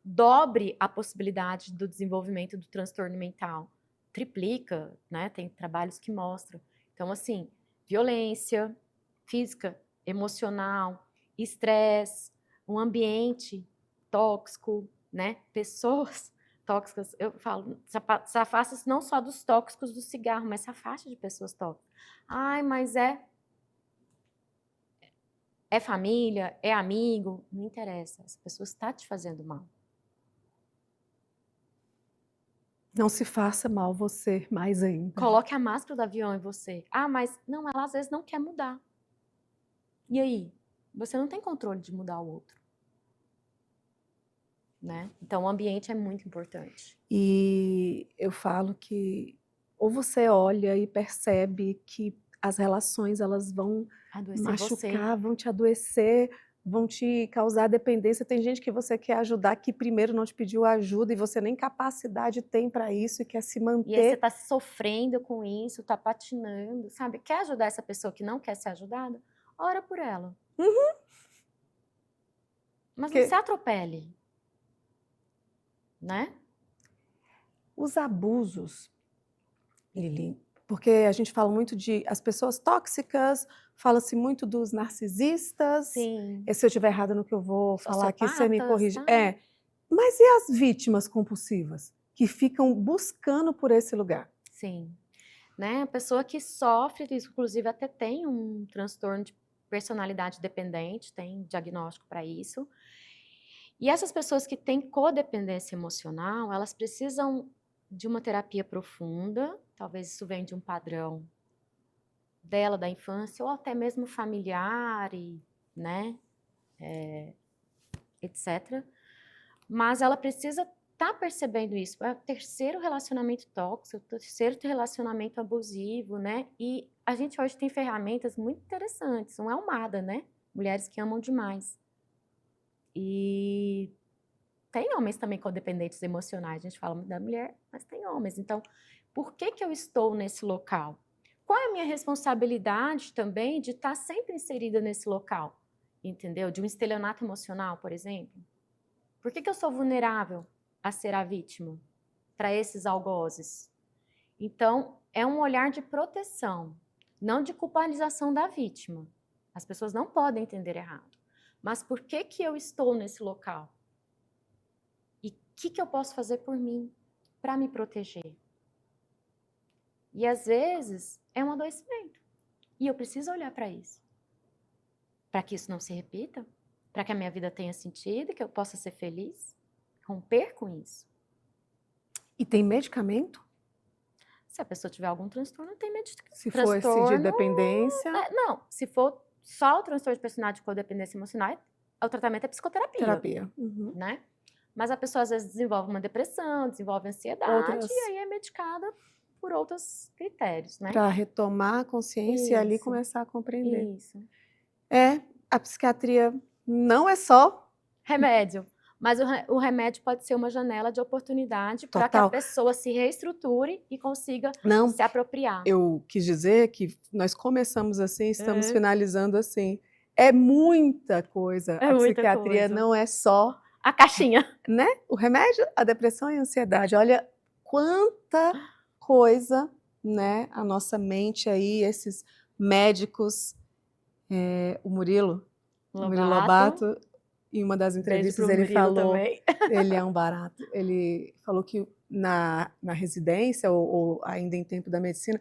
dobre a possibilidade do desenvolvimento do transtorno mental. Triplica, né? Tem trabalhos que mostram. Então, assim, violência física, emocional, estresse, um ambiente tóxico, né? Pessoas tóxicas. Eu falo, se afasta não só dos tóxicos do cigarro, mas se afasta de pessoas tóxicas. Ai, mas é família, é amigo, não interessa. Essa pessoa está te fazendo mal. Não se faça mal você mais ainda. Coloque a máscara do avião em você. Ah, mas não, ela às vezes não quer mudar. E aí? Você não tem controle de mudar o outro. Né? Então, o ambiente é muito importante. E eu falo que ou você olha e percebe que as relações elas vão machucar, vão te adoecer, vão te causar dependência. Tem gente que você quer ajudar que primeiro não te pediu ajuda e você nem capacidade tem para isso e quer se manter. E aí você está sofrendo com isso, está patinando, sabe? Quer ajudar essa pessoa que não quer ser ajudada? Ora por ela. Uhum. Mas não se atropele. Né? Os abusos, Lili, porque a gente fala muito de as pessoas tóxicas, fala-se muito dos narcisistas. Sim. E se eu estiver errada no que eu vou falar aqui, você me corrige. Tá? Mas e as vítimas compulsivas que ficam buscando por esse lugar? Sim. Né? A pessoa que sofre, inclusive até tem um transtorno de personalidade dependente, tem diagnóstico para isso. E essas pessoas que têm codependência emocional, elas precisam de uma terapia profunda, talvez isso venha de um padrão dela, da infância, ou até mesmo familiar, né, etc. Mas ela precisa tá percebendo isso. É o terceiro relacionamento tóxico, o terceiro relacionamento abusivo, né? E a gente hoje tem ferramentas muito interessantes. Um é o MADA, né? Mulheres que amam demais. E tem homens também codependentes emocionais. A gente fala da mulher, mas tem homens. Então, por que que eu estou nesse local? Qual é a minha responsabilidade também de estar sempre inserida nesse local? Entendeu? De um estelionato emocional, por exemplo. Por que que eu sou vulnerável a ser a vítima para esses algozes? Então, é um olhar de proteção, não de culpabilização da vítima. As pessoas não podem entender errado. Mas por que que eu estou nesse local? E o que eu posso fazer por mim para me proteger? E às vezes é um adoecimento. E eu preciso olhar para isso. Para que isso não se repita, para que a minha vida tenha sentido, que eu possa ser feliz, romper com isso. E tem medicamento? Se a pessoa tiver algum transtorno, tem medicamento. Se for esse de dependência, Não, se for só o transtorno de personalidade de codependência emocional, o tratamento é psicoterapia. terapia. Uhum. Né? Mas a pessoa às vezes desenvolve uma depressão, desenvolve ansiedade, Outras- e aí é medicada por outros critérios, né? Para retomar a consciência e ali Isso. começar a compreender. Isso. A psiquiatria não é só Remédio. Mas o remédio pode ser uma janela de oportunidade para que a Total. pessoa se reestruture e consiga não. se apropriar. Eu quis dizer que nós começamos assim, estamos É. finalizando assim. É muita coisa. É A muita psiquiatria coisa. não é só, A caixinha. né? O remédio, a depressão e a ansiedade. Olha quanta coisa, né? A nossa mente aí, esses médicos, o Murilo Lobato, em uma das Beijo entrevistas pro ele Murilo falou, também. ele é um barato. Ele falou que na residência, ou ainda em tempo da medicina,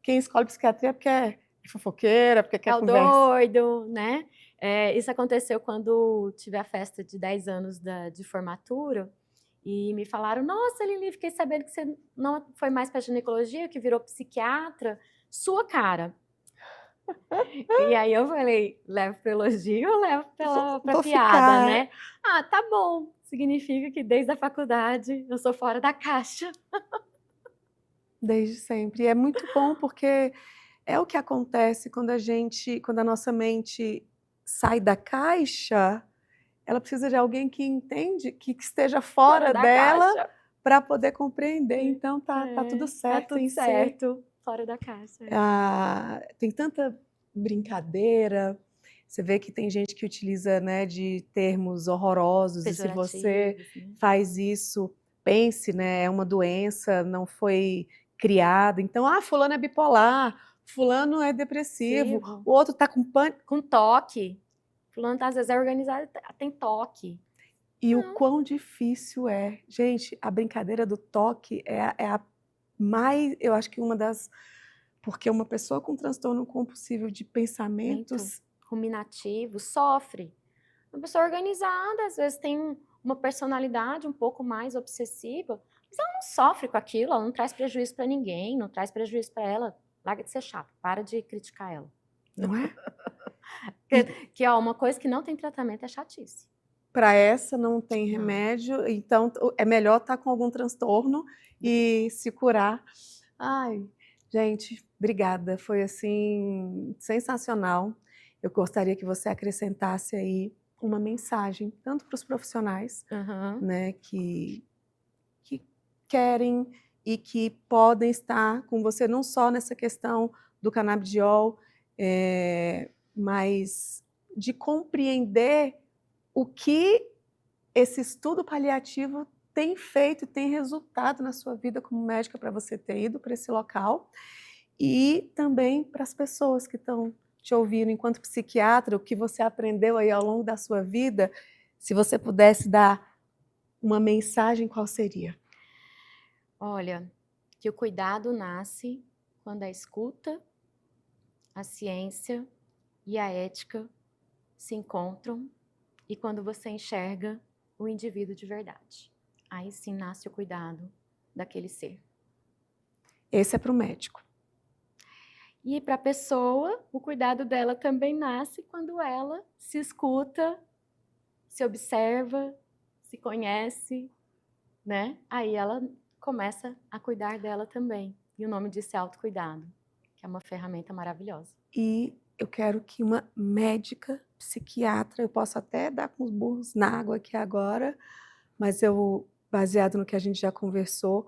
quem escolhe psiquiatria é porque é fofoqueira, porque quer É o conversa. doido, né? Isso aconteceu quando tive a festa de 10 anos de formatura e me falaram, nossa, Lili, fiquei sabendo que você não foi mais para ginecologia, que virou psiquiatra. Sua cara. E aí eu falei, levo para elogio ou levo para Vou piada, ficar. né? Ah, tá bom. Significa que desde a faculdade eu sou fora da caixa. Desde sempre. E é muito bom porque é o que acontece quando a nossa mente sai da caixa, ela precisa de alguém que entende, que esteja fora da dela caixa. para poder compreender. Então tá tudo certo Tá tudo em ser. certo. Fora da caixa. Tem tanta brincadeira. Você vê que tem gente que utiliza, né, de termos horrorosos. E se você Pejorativos, né? faz isso, pense, né, é uma doença, não foi criada. Então, fulano é bipolar, fulano é depressivo, Sim. o outro tá com pânico. Com toque. Fulano às vezes é organizado, tem toque. E o quão difícil é. Gente, a brincadeira do toque é a mais, eu acho que uma das... Porque uma pessoa com transtorno compulsivo de pensamentos... Ruminativo, sofre. Uma pessoa organizada, às vezes tem uma personalidade um pouco mais obsessiva, mas ela não sofre com aquilo, ela não traz prejuízo para ninguém, não traz prejuízo para ela. Larga de ser chato, para de criticar ela. Não é? Que ó, uma coisa que não tem tratamento é chatice. Para essa não tem remédio, então é melhor estar com algum transtorno e se curar. Ai, gente, obrigada, foi assim sensacional. Eu gostaria que você acrescentasse aí uma mensagem, tanto para os profissionais, né, que querem e que podem estar com você, não só nessa questão do canabidiol, mas de compreender o que esse estudo paliativo tem feito e tem resultado na sua vida como médica para você ter ido para esse local e também para as pessoas que estão te ouvindo enquanto psiquiatra, o que você aprendeu aí ao longo da sua vida, se você pudesse dar uma mensagem, qual seria? Olha, que o cuidado nasce quando a escuta, a ciência e a ética se encontram e quando você enxerga o indivíduo de verdade. Aí sim nasce o cuidado daquele ser. Esse é para o médico. E para a pessoa, o cuidado dela também nasce quando ela se escuta, se observa, se conhece né? Aí ela começa a cuidar dela também. E o nome disso é autocuidado, que é uma ferramenta maravilhosa. E eu quero que uma médica, psiquiatra, eu posso até dar com os burros na água aqui agora, mas eu, baseado no que a gente já conversou,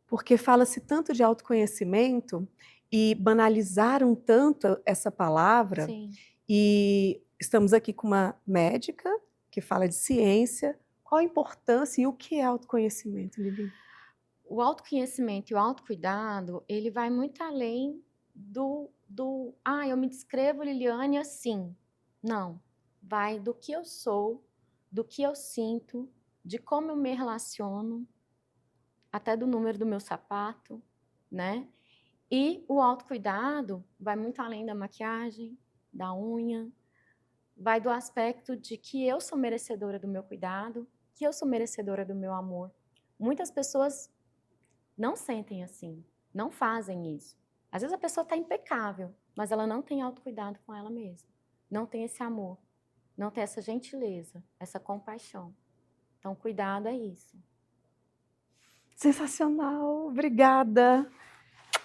porque fala-se tanto de autoconhecimento e banalizaram tanto essa palavra, Sim. e estamos aqui com uma médica que fala de ciência. Qual a importância e o que é autoconhecimento, Lili? O autoconhecimento e o autocuidado, ele vai muito além eu me descrevo, Liliane, assim. Não. Vai do que eu sou, do que eu sinto, de como eu me relaciono, até do número do meu sapato, né? E o autocuidado vai muito além da maquiagem, da unha, vai do aspecto de que eu sou merecedora do meu cuidado, que eu sou merecedora do meu amor. Muitas pessoas não sentem assim, não fazem isso. Às vezes a pessoa está impecável, mas ela não tem autocuidado com ela mesma. Não tem esse amor, não tem essa gentileza, essa compaixão. Então, cuidado é isso. Sensacional, obrigada.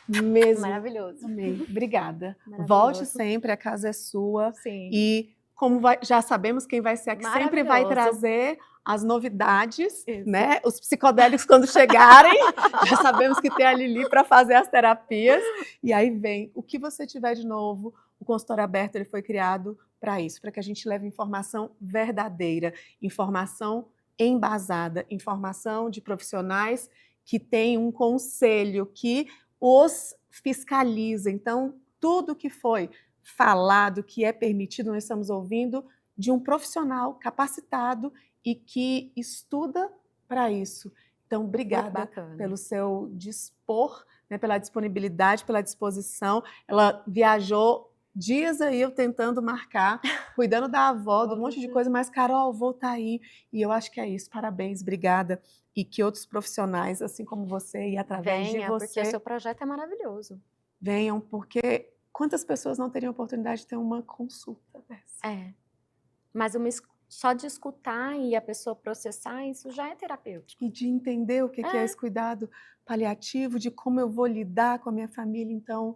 Mesmo. Maravilhoso. Amei, obrigada. Maravilhoso. Volte sempre, a casa é sua. Sim. E como já sabemos quem vai ser a que sempre vai trazer as novidades, Isso. né? Os psicodélicos quando chegarem, já sabemos que tem a Lili para fazer as terapias. E aí vem o que você tiver de novo. O consultório aberto ele foi criado para isso, para que a gente leve informação verdadeira, informação embasada, informação de profissionais que têm um conselho, que os fiscaliza. Então, tudo que foi falado, que é permitido, nós estamos ouvindo de um profissional capacitado e que estuda para isso. Então, obrigada pelo seu dispor, né, pela disponibilidade, pela disposição. Ela viajou dias aí eu tentando marcar, cuidando da avó, de um monte de coisa, mas Carol, vou estar aí. E eu acho que é isso. Parabéns, obrigada. E que outros profissionais, assim como você, e através de você... porque o seu projeto é maravilhoso. Venham, porque quantas pessoas não teriam oportunidade de ter uma consulta dessa? É. Mas só de escutar e a pessoa processar, isso já é terapêutico. E de entender o que é esse cuidado paliativo, de como eu vou lidar com a minha família. Então,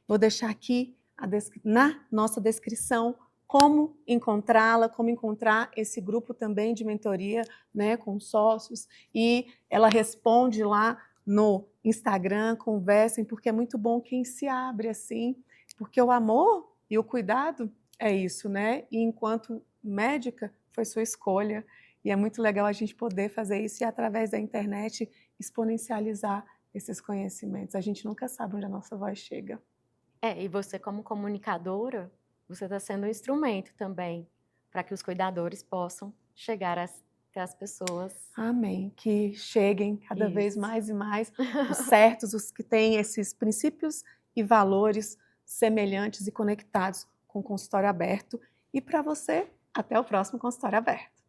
vou deixar aqui na nossa descrição como encontrá-la, como encontrar esse grupo também de mentoria, né, com sócios, e ela responde lá no Instagram, conversem, porque é muito bom quem se abre assim, porque o amor e o cuidado é isso, né? E enquanto médica, foi sua escolha, e é muito legal a gente poder fazer isso e através da internet exponencializar esses conhecimentos. A gente nunca sabe onde a nossa voz chega. E você como comunicadora, você está sendo um instrumento também para que os cuidadores possam chegar até as pessoas. Amém. Que cheguem cada vez mais e mais os certos, os que têm esses princípios e valores semelhantes e conectados com o consultório aberto. E para você, até o próximo consultório aberto.